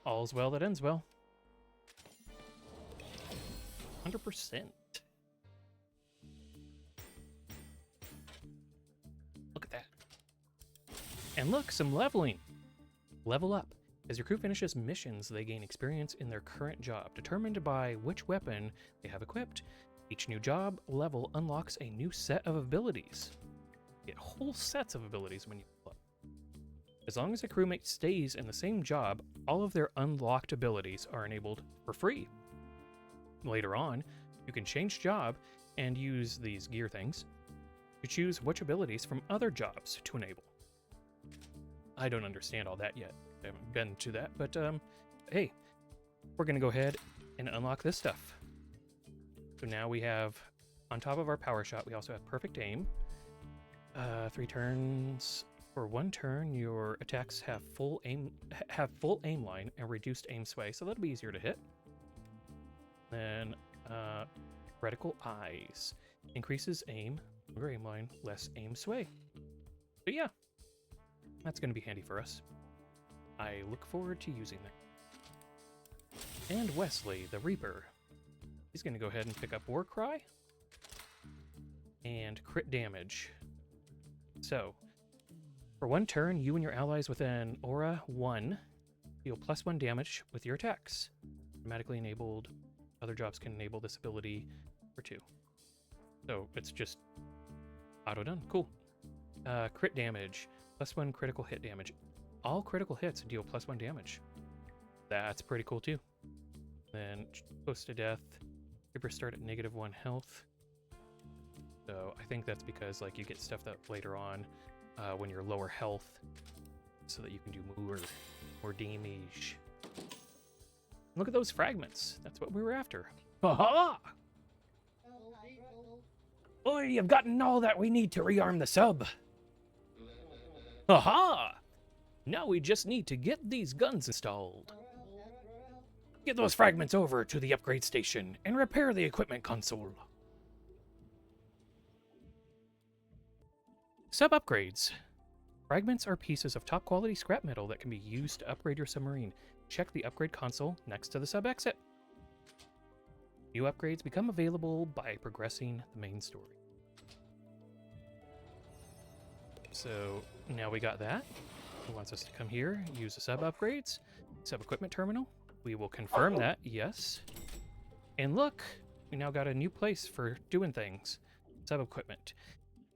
All's well that ends well. 100%. Look at that. And look, some leveling. Level up. As your crew finishes missions, they gain experience in their current job, determined by which weapon they have equipped. Each new job level unlocks a new set of abilities. You get whole sets of abilities when you level up. As long as a crewmate stays in the same job, all of their unlocked abilities are enabled for free. Later on, you can change job and use these gear things to choose which abilities from other jobs to enable. I don't understand all that yet. I haven't been to that, but hey, we're gonna go ahead and unlock this stuff. So now we have, on top of our power shot, we also have perfect aim. 3 turns. For 1 turn, your attacks have full aim line and reduced aim sway, so that'll be easier to hit. Then reticle eyes increases aim, longer aim line, less aim sway. So yeah, that's gonna be handy for us. I look forward to using that. And Wesley, the Reaper. He's going to go ahead and pick up Warcry and crit damage. So, for 1 turn, you and your allies within Aura 1 deal +1 damage with your attacks. Automatically enabled. Other jobs can enable this ability for 2. So, it's just auto-done. Cool. Crit damage. +1 critical hit damage. All critical hits deal +1 damage. That's pretty cool too. Then close to death. Reaper start at -1 health. So I think that's because like you get stuff that later on when you're lower health, so that you can do more damage. Look at those fragments. That's what we were after. Ha! Boy, you've gotten all that we need to rearm the sub. Ha! Now we just need to get these guns installed. Get those fragments over to the upgrade station and repair the equipment console. Sub-upgrades. Fragments are pieces of top-quality scrap metal that can be used to upgrade your submarine. Check the upgrade console next to the sub-exit. New upgrades become available by progressing the main story. So now we got that. It wants us to come here, use the sub-upgrades, sub-equipment terminal. We will confirm that, yes. And look, we now got a new place for doing things. Sub-equipment.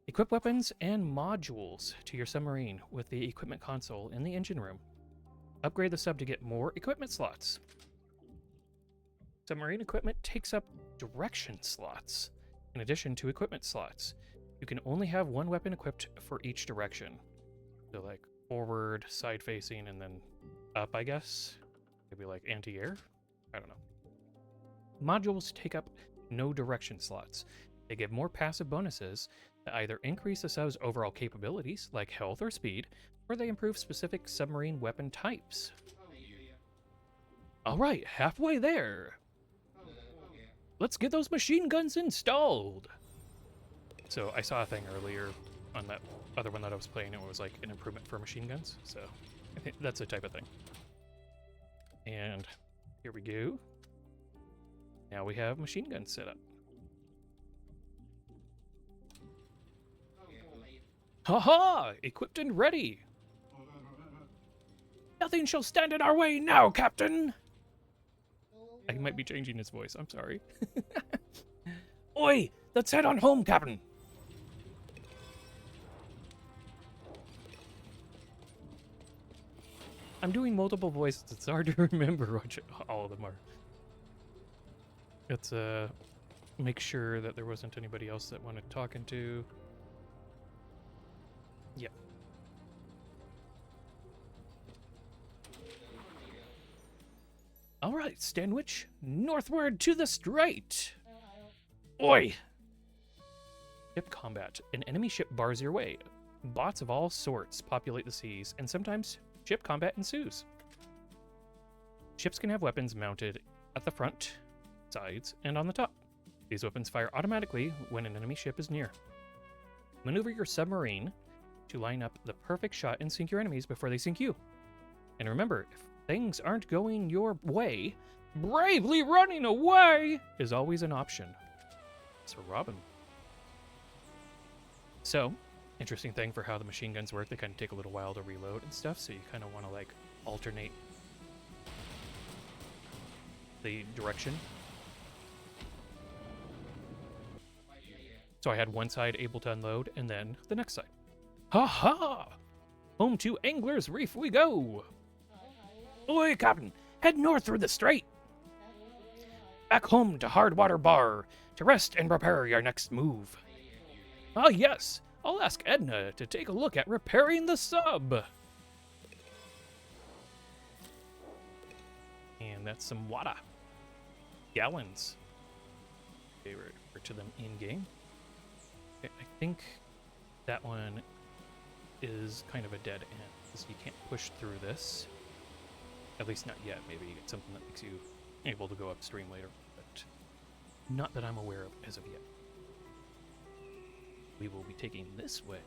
Equip weapons and modules to your submarine with the equipment console in the engine room. Upgrade the sub to get more equipment slots. Submarine equipment takes up direction slots in addition to equipment slots. You can only have 1 weapon equipped for each direction. So like forward, side facing, and then up, I guess. Maybe like anti-air? I don't know. Modules take up no direction slots. They give more passive bonuses that either increase the sub's overall capabilities, like health or speed, or they improve specific submarine weapon types. Alright, halfway there. Let's get those machine guns installed. So I saw a thing earlier on that other one that I was playing, it was like an improvement for machine guns, so I think that's the type of thing. And here we go. Now we have machine guns set up. Haha! Equipped and ready! Nothing shall stand in our way now, Captain! I might be changing his voice, I'm sorry. Oi! Let's head on home, Captain! I'm doing multiple voices. It's hard to remember which all of them are. Let's make sure that there wasn't anybody else that wanted talking to. Yeah. All right, Stanwich, northward to the strait. Oi! Ship combat. An enemy ship bars your way. Bots of all sorts populate the seas, and sometimes ship combat ensues. Ships can have weapons mounted at the front, sides, and on the top. These weapons fire automatically when an enemy ship is near. Maneuver your submarine to line up the perfect shot and sink your enemies before they sink you. And remember, things aren't going your way, bravely running away is always an option. So Robin. So, interesting thing for how the machine guns work, they kind of take a little while to reload and stuff, so you kind of want to like alternate the direction. So I had one side able to unload, and then the next side. Ha ha! Home to Angler's Reef we go! Oi, Captain! Head north through the strait! Back home to Hardwater Bar, to rest and prepare your next move. Ah yes, I'll ask Edna to take a look at repairing the sub! And that's some water. Gallons. Okay, we're to them in-game. Okay, I think that one is kind of a dead end, because you can't push through this. At least not yet. Maybe you get something that makes you able to go upstream later, but not that I'm aware of as of yet. We will be taking this way.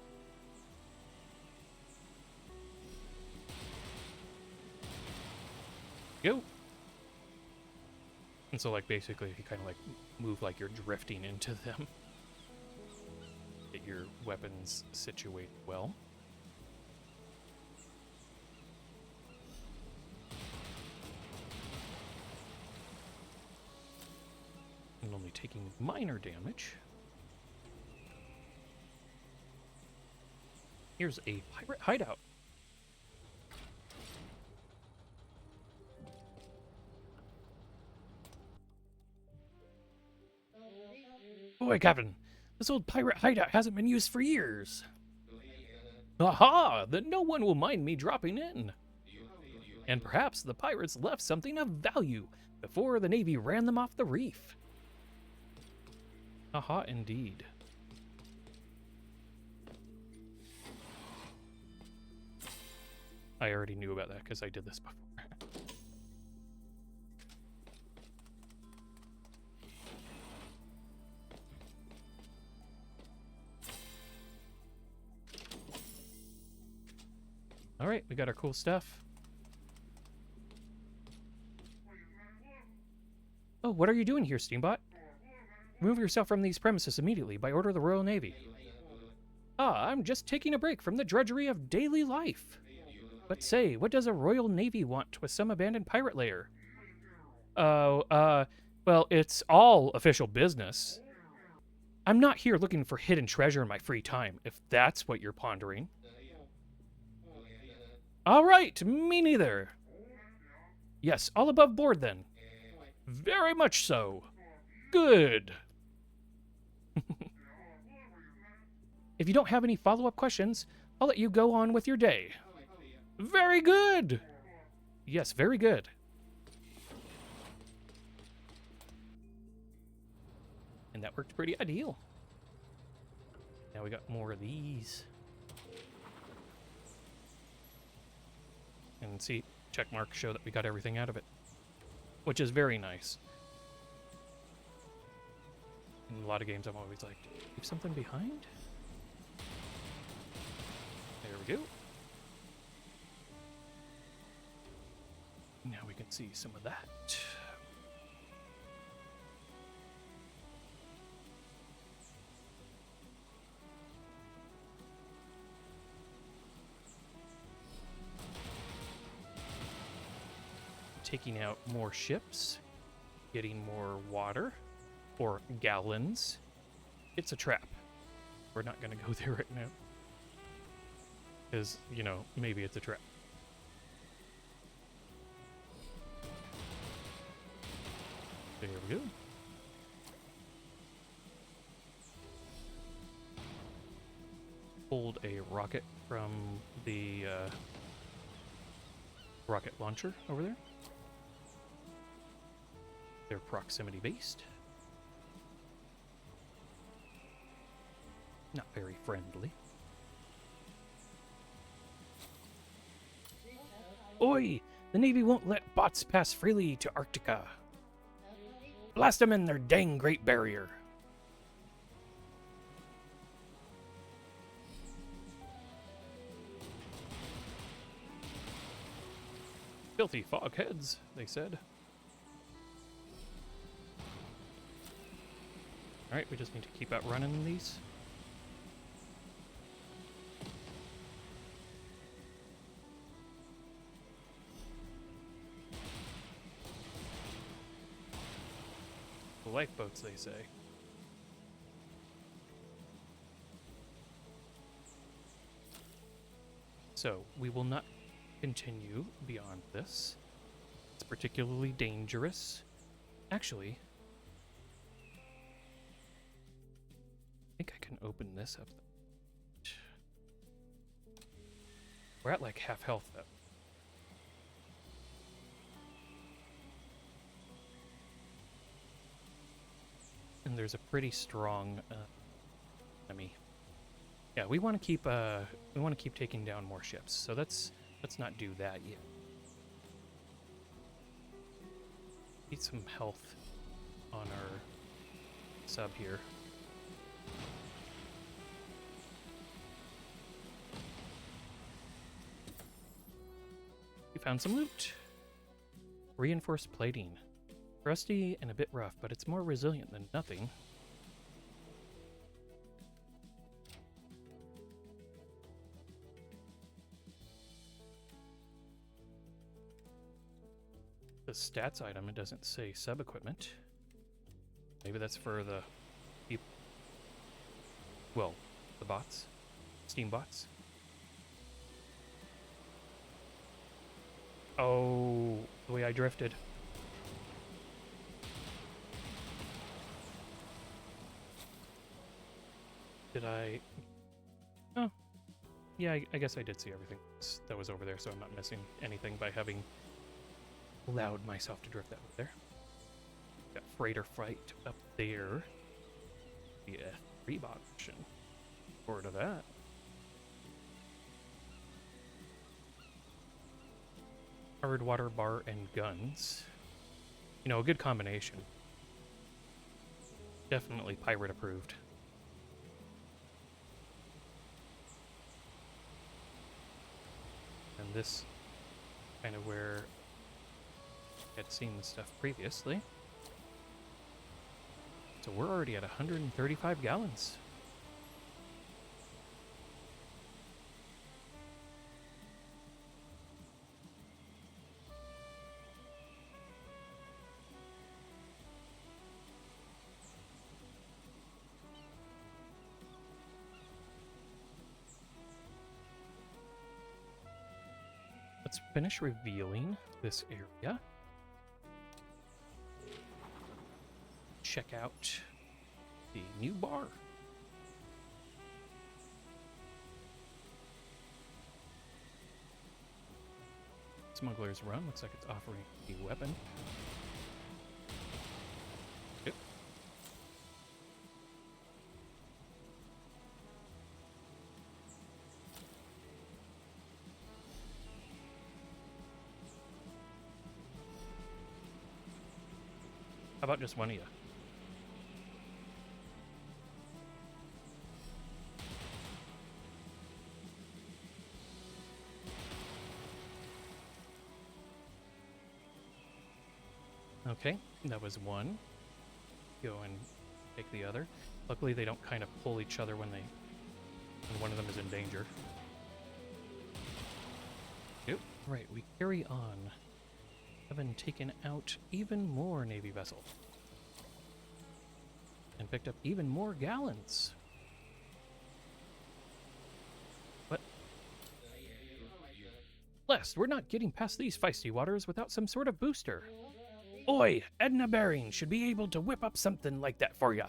Go! And so, like, basically, if you kind of, like, move like you're drifting into them, get your weapons situated well. And only taking minor damage. Here's a pirate hideout. Boy, Captain, this old pirate hideout hasn't been used for years. Aha! Then no one will mind me dropping in. And perhaps the pirates left something of value before the Navy ran them off the reef. Aha, indeed. I already knew about that because I did this before. All right, we got our cool stuff. Oh, what are you doing here, Steambot? Remove yourself from these premises immediately by order of the Royal Navy. Ah, I'm just taking a break from the drudgery of daily life. But say, what does a Royal Navy want with some abandoned pirate lair? Oh, well, it's all official business. I'm not here looking for hidden treasure in my free time, if that's what you're pondering. All right, me neither. Yes, all above board then. Very much so. Good. If you don't have any follow-up questions, I'll let you go on with your day. Very good. Yes, very good. And that worked pretty ideal. Now we got more of these. And see, check marks show that we got everything out of it, which is very nice. In a lot of games, I'm always like, leave something behind? There we go. Now we can see some of that. Taking out more ships, getting more water, or gallons. It's a trap. We're not going to go there right now. Because, you know, maybe it's a trap. There we go. Pulled a rocket from the rocket launcher over there. They're proximity based. Not very friendly. Oi! The Navy won't let bots pass freely to Arctica. Blast them in their dang Great Barrier. Filthy fogheads, they said. Alright, we just need to keep outrunning these. Lifeboats, they say. So, we will not continue beyond this. It's particularly dangerous. Actually, I think I can open this up. We're at like half health though. And there's a pretty strong enemy. Yeah, we want to keep taking down more ships. So let's not do that yet. Need some health on our sub here. We found some loot. Reinforced plating. Rusty and a bit rough, but it's more resilient than nothing. The stats item, it doesn't say sub-equipment. Maybe that's for the people. Well, the bots. Steam bots. Oh, the way I drifted. Did I... Oh. Yeah, I guess I did see everything that was over there, so I'm not missing anything by having allowed myself to drift that way there. Got freighter fight up there. The F3 option. Forward to that. Hard water bar and guns. You know, a good combination. Definitely pirate approved. And this kind of where I had seen the stuff previously. So we're already at 135 gallons. Let's finish revealing this area. Check out the new bar. Smuggler's Run looks like it's offering a weapon. Yep. How about just one of you? Okay, that was one. Go and take the other. Luckily, they don't kind of pull each other when one of them is in danger. Yep. Right, we carry on. Having taken out even more Navy vessels. And picked up even more gallons. What? Blessed, we're not getting past these feisty waters without some sort of booster. Oi, Edna Baring should be able to whip up something like that for ya.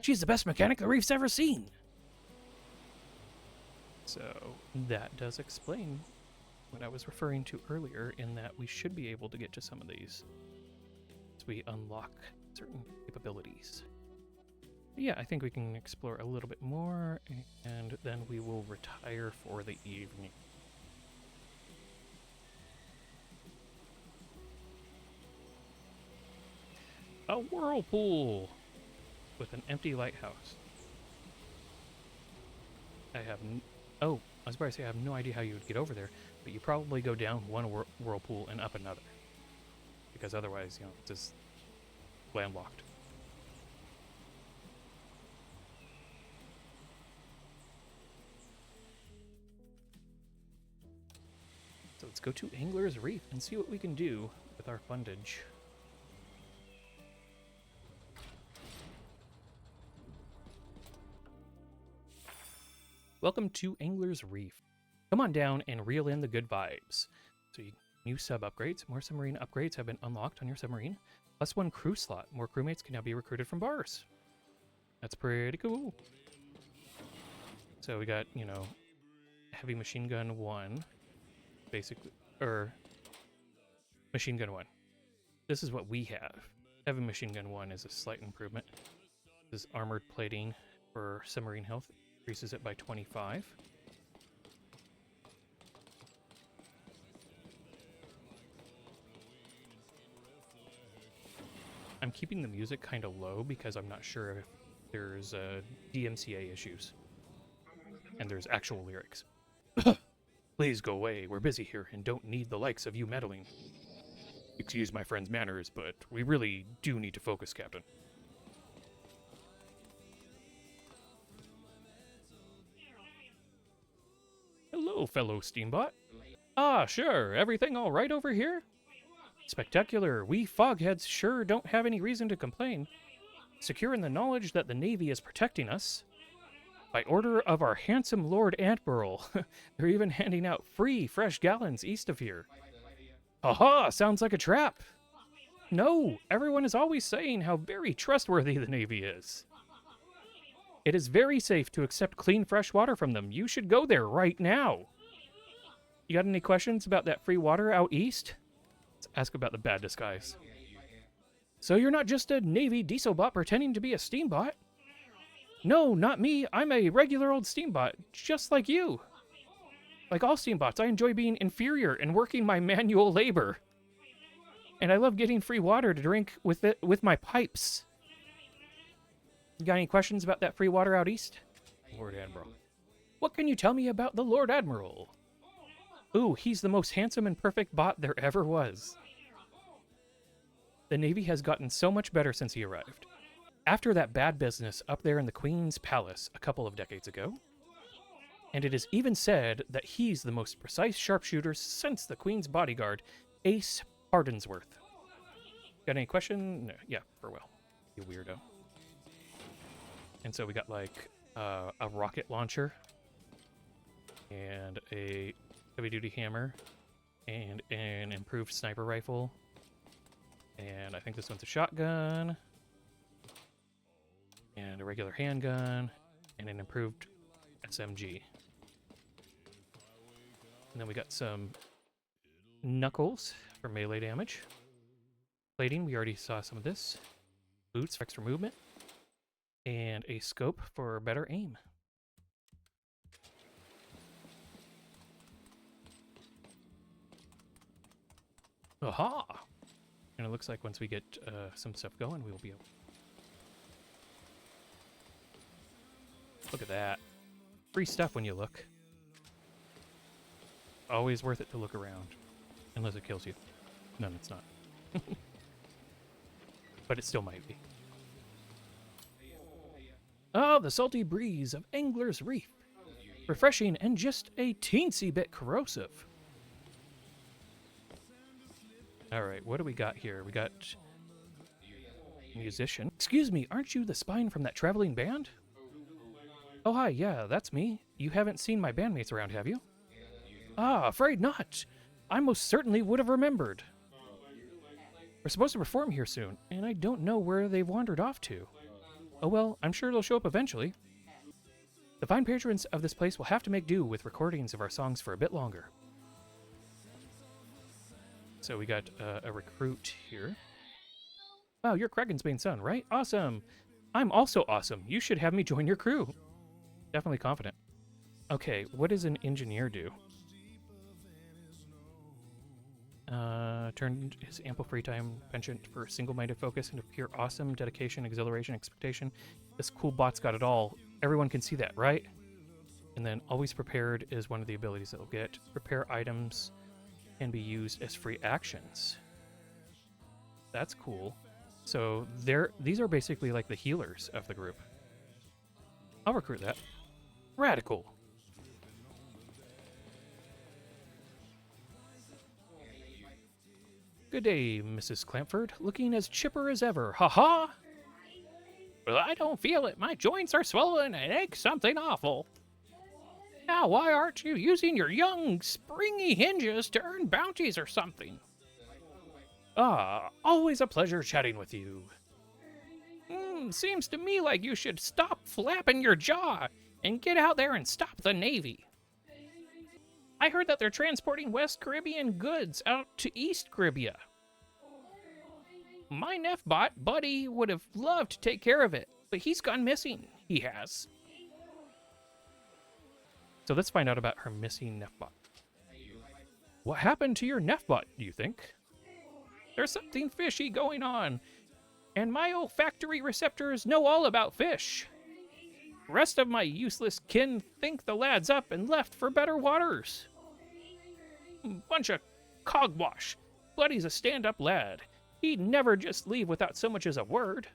She's the best mechanic the reef's ever seen. So, that does explain what I was referring to earlier, in that we should be able to get to some of these as we unlock certain capabilities. Yeah, I think we can explore a little bit more, and then we will retire for the evening. A whirlpool with an empty lighthouse. I have oh, I was about to say I have no idea how you would get over there, but you probably go down one whirlpool and up another. Because otherwise, you know, it's just landlocked. So let's go to Angler's Reef and see what we can do with our fundage. Welcome to Angler's Reef. Come on down and reel in the good vibes. So new sub upgrades, more submarine upgrades have been unlocked on your submarine. Plus 1 crew slot. More crewmates can now be recruited from bars. That's pretty cool. So we got, you know, heavy machine gun 1. Basically, or machine gun 1. This is what we have. Heavy machine gun 1 is a slight improvement. This is armored plating for submarine health. Increases it by 25. I'm keeping the music kind of low because I'm not sure if there's DMCA issues. And there's actual lyrics. Please go away, we're busy here and don't need the likes of you meddling. Excuse my friend's manners, but we really do need to focus, Captain. Hello, fellow Steambot. Ah, sure, everything all right over here? Spectacular, we fogheads sure don't have any reason to complain. Secure in the knowledge that the Navy is protecting us. By order of our handsome Lord Admiral, they're even handing out free fresh gallons east of here. Aha, sounds like a trap. No, everyone is always saying how very trustworthy the Navy is. It is very safe to accept clean fresh water from them. You should go there right now. You got any questions about that free water out east? Let's ask about the bad disguise. So you're not just a Navy diesel bot pretending to be a steambot? No, not me. I'm a regular old steambot, just like you. Like all steambots, I enjoy being inferior and working my manual labor. And I love getting free water to drink with my pipes. You got any questions about that free water out east? Lord Admiral. What can you tell me about the Lord Admiral? Ooh, he's the most handsome and perfect bot there ever was. The Navy has gotten so much better since he arrived. After that bad business up there in the Queen's Palace a couple of decades ago, and it is even said that he's the most precise sharpshooter since the Queen's bodyguard, Ace Hardensworth. Got any question? No, yeah, for well. You weirdo. And so we got like a rocket launcher and a heavy-duty hammer and an improved sniper rifle. And I think this one's a shotgun. And a regular handgun, and an improved SMG. And then we got some knuckles for melee damage. Plating, we already saw some of this. Boots for extra movement. And a scope for better aim. Aha! And it looks like once we get some stuff going, we will be able. Look at that. Free stuff when you look. Always worth it to look around. Unless it kills you. No, it's not. But it still might be. Ah, the salty breeze of Angler's Reef. Refreshing and just a teensy bit corrosive. Alright, what do we got here? We got... musician. Excuse me, aren't you the spine from that traveling band? Oh, hi, yeah, that's me. You haven't seen my bandmates around, have you? Ah, afraid not. I most certainly would have remembered. We're supposed to perform here soon, and I don't know where they've wandered off to. Oh well, I'm sure they'll show up eventually. The fine patrons of this place will have to make do with recordings of our songs for a bit longer. So we got a recruit here. Wow, you're Kraken's son, right? Awesome. I'm also awesome. You should have me join your crew. Definitely confident. Okay, what does an engineer do? Turn his ample free time penchant for single-minded focus into pure awesome, dedication, exhilaration, expectation. This cool bot's got it all. Everyone can see that, right? And then always prepared is one of the abilities that we'll get. Prepare items can be used as free actions. That's cool. So these are basically like the healers of the group. I'll recruit that. Radical. Good day, Mrs. Clampford. Looking as chipper as ever. Ha-ha! Well, I don't feel it. My joints are swollen and ache something awful. Now, why aren't you using your young, springy hinges to earn bounties or something? Ah, always a pleasure chatting with you. Seems to me like you should stop flapping your jaw and get out there and stop the Navy. I heard that they're transporting West Caribbean goods out to East Caribbean. My Nefbot, Buddy, would have loved to take care of it, but he's gone missing. He has. So let's find out about her missing Nefbot. What happened to your Nefbot, do you think? There's something fishy going on, and my olfactory receptors know all about fish. Rest of my useless kin think the lad's up and left for better waters. Bunch of cogwash. Buddy's a stand-up lad. He'd never just leave without so much as a word.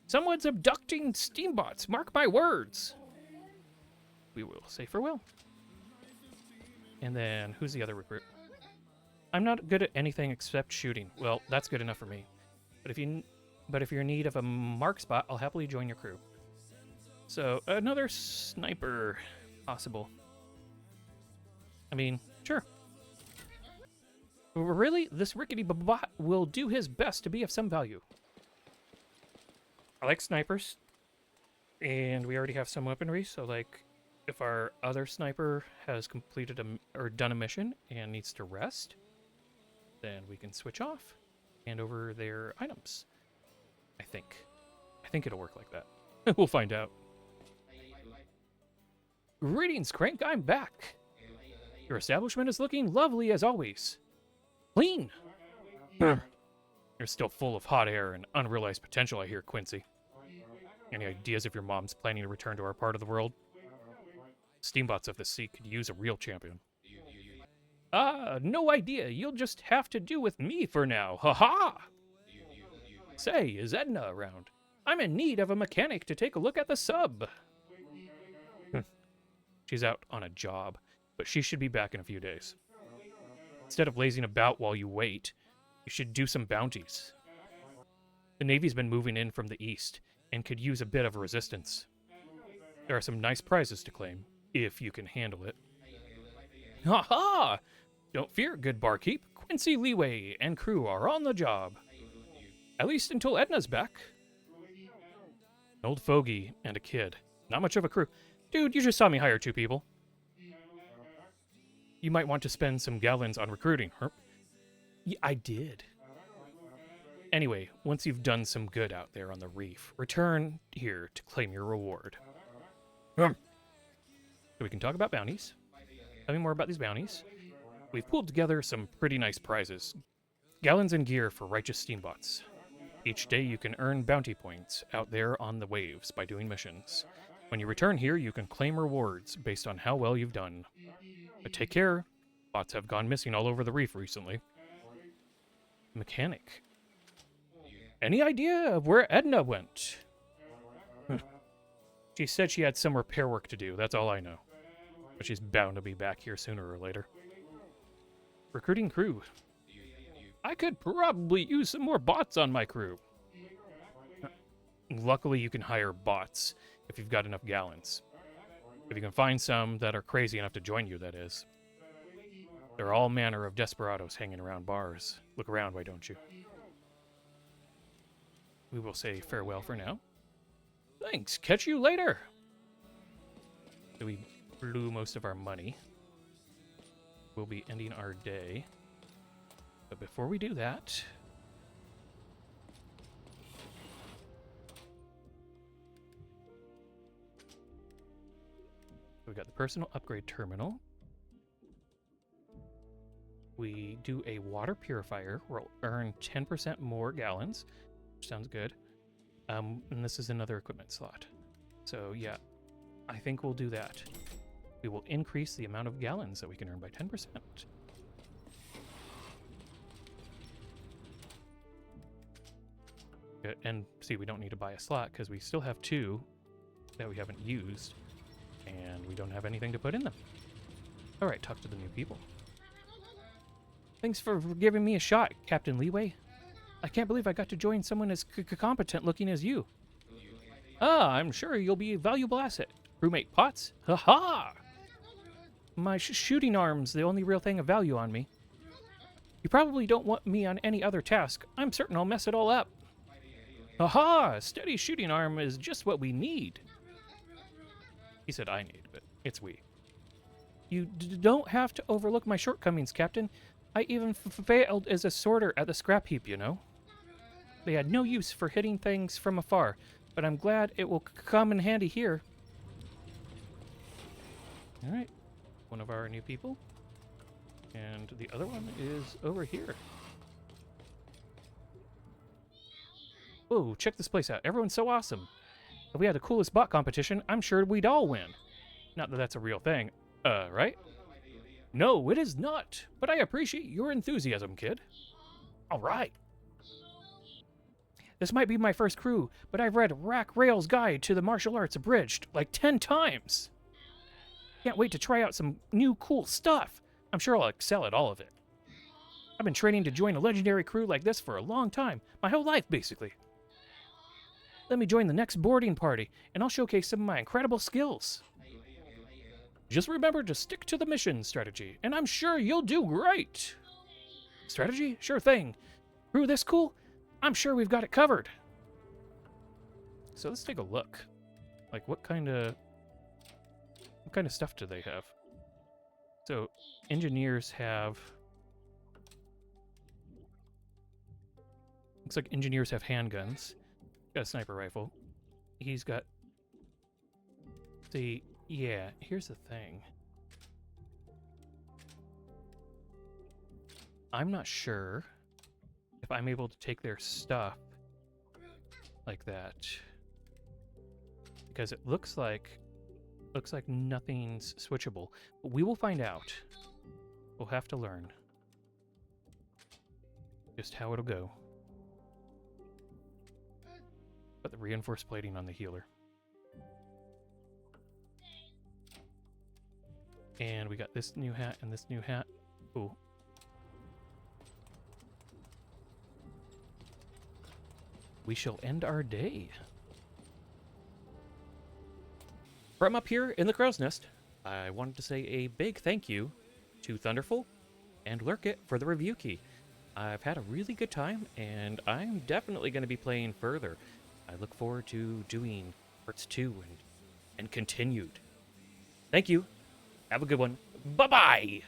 Someone's abducting steambots, mark my words. We will say farewell. And then, who's the other recruit? I'm not good at anything except shooting. Well, that's good enough for me. But if you're in need of a mark spot, I'll happily join your crew. So, another sniper possible. I mean, sure. Really, this rickety bot will do his best to be of some value. I like snipers. And we already have some weaponry, so like, if our other sniper has completed or done a mission and needs to rest, then we can switch off, hand over their items. I think it'll work like that. We'll find out. Greetings, Crank. I'm back. Your establishment is looking lovely as always. Clean. You're still full of hot air and unrealized potential, I hear, Quincy. Any ideas if your mom's planning to return to our part of the world? Steambots of the sea could use a real champion. No idea. You'll just have to do with me for now. Ha-ha! Say, is Edna around? I'm in need of a mechanic to take a look at the sub. She's out on a job, but she should be back in a few days. Instead of lazing about while you wait, you should do some bounties. The Navy's been moving in from the east and could use a bit of resistance. There are some nice prizes to claim, if you can handle it. Ha-ha! Don't fear, good barkeep. Quincy Leeway and crew are on the job. At least until Edna's back. An old fogey and a kid. Not much of a crew. Dude, you just saw me hire 2 people. You might want to spend some gallons on recruiting, huh? Yeah, I did. Anyway, once you've done some good out there on the reef, return here to claim your reward. So we can talk about bounties. Tell me more about these bounties. We've pulled together some pretty nice prizes. Gallons and gear for righteous steambots. Each day you can earn bounty points out there on the waves by doing missions. When you return here, you can claim rewards based on how well you've done. But take care. Bots have gone missing all over the reef recently. Mechanic. Any idea of where Edna went? She said she had some repair work to do, that's all I know. But she's bound to be back here sooner or later. Recruiting crew. I could probably use some more bots on my crew. Luckily, you can hire bots if you've got enough gallons. If you can find some that are crazy enough to join you, that is. There are all manner of desperados hanging around bars. Look around, why don't you? We will say farewell for now. Thanks, catch you later! So we blew most of our money. We'll be ending our day. But before we do that... we got the personal upgrade terminal. We do a water purifier. We'll earn 10% more gallons, which sounds good. And this is another equipment slot. So yeah, I think we'll do that. we will increase the amount of gallons that we can earn by 10%. Good. And see, we don't need to buy a slot because we still have 2 that we haven't used, and we don't have anything to put in them. All right, talk to the new people. Thanks for giving me a shot, Captain Leeway. I can't believe I got to join someone as competent looking as you. Ah, I'm sure you'll be a valuable asset. Crewmate Potts? Ha-ha! My shooting arm's the only real thing of value on me. You probably don't want me on any other task. I'm certain I'll mess it all up. Ha-ha! Steady shooting arm is just what we need. He said I need, but it's we. You don't have to overlook my shortcomings, Captain. I even failed as a sorter at the scrap heap, you know. They had no use for hitting things from afar, but I'm glad it will come in handy here. All right, one of our new people. And the other one is over here. Whoa, check this place out. Everyone's so awesome. If we had the coolest bot competition, I'm sure we'd all win. Not that that's a real thing. Right? No, it is not. But I appreciate your enthusiasm, kid. All right. This might be my first crew, but I've read Rack Rail's Guide to the Martial Arts Abridged like 10 times. Can't wait to try out some new cool stuff. I'm sure I'll excel at all of it. I've been training to join a legendary crew like this for a long time. My whole life, basically. Let me join the next boarding party, and I'll showcase some of my incredible skills. Just remember to stick to the mission strategy, and I'm sure you'll do great. Strategy? Sure thing. Crew this cool? I'm sure we've got it covered. So let's take a look. Like, what kind of stuff do they have? So, engineers have... Looks like engineers have handguns. Got a sniper rifle. He's got... See, yeah, here's the thing. I'm not sure if I'm able to take their stuff like that. Because it looks like nothing's switchable. But we will find out. We'll have to learn just how it'll go. But the reinforced plating on the healer. And we got this new hat and this new hat. Ooh. We shall end our day. From up here in the crow's nest, I wanted to say a big thank you to Thunderful and Lurkit for the review key. I've had a really good time, and I'm definitely going to be playing further. I look forward to doing parts 2 and continued. Thank you. Have a good one. Bye-bye!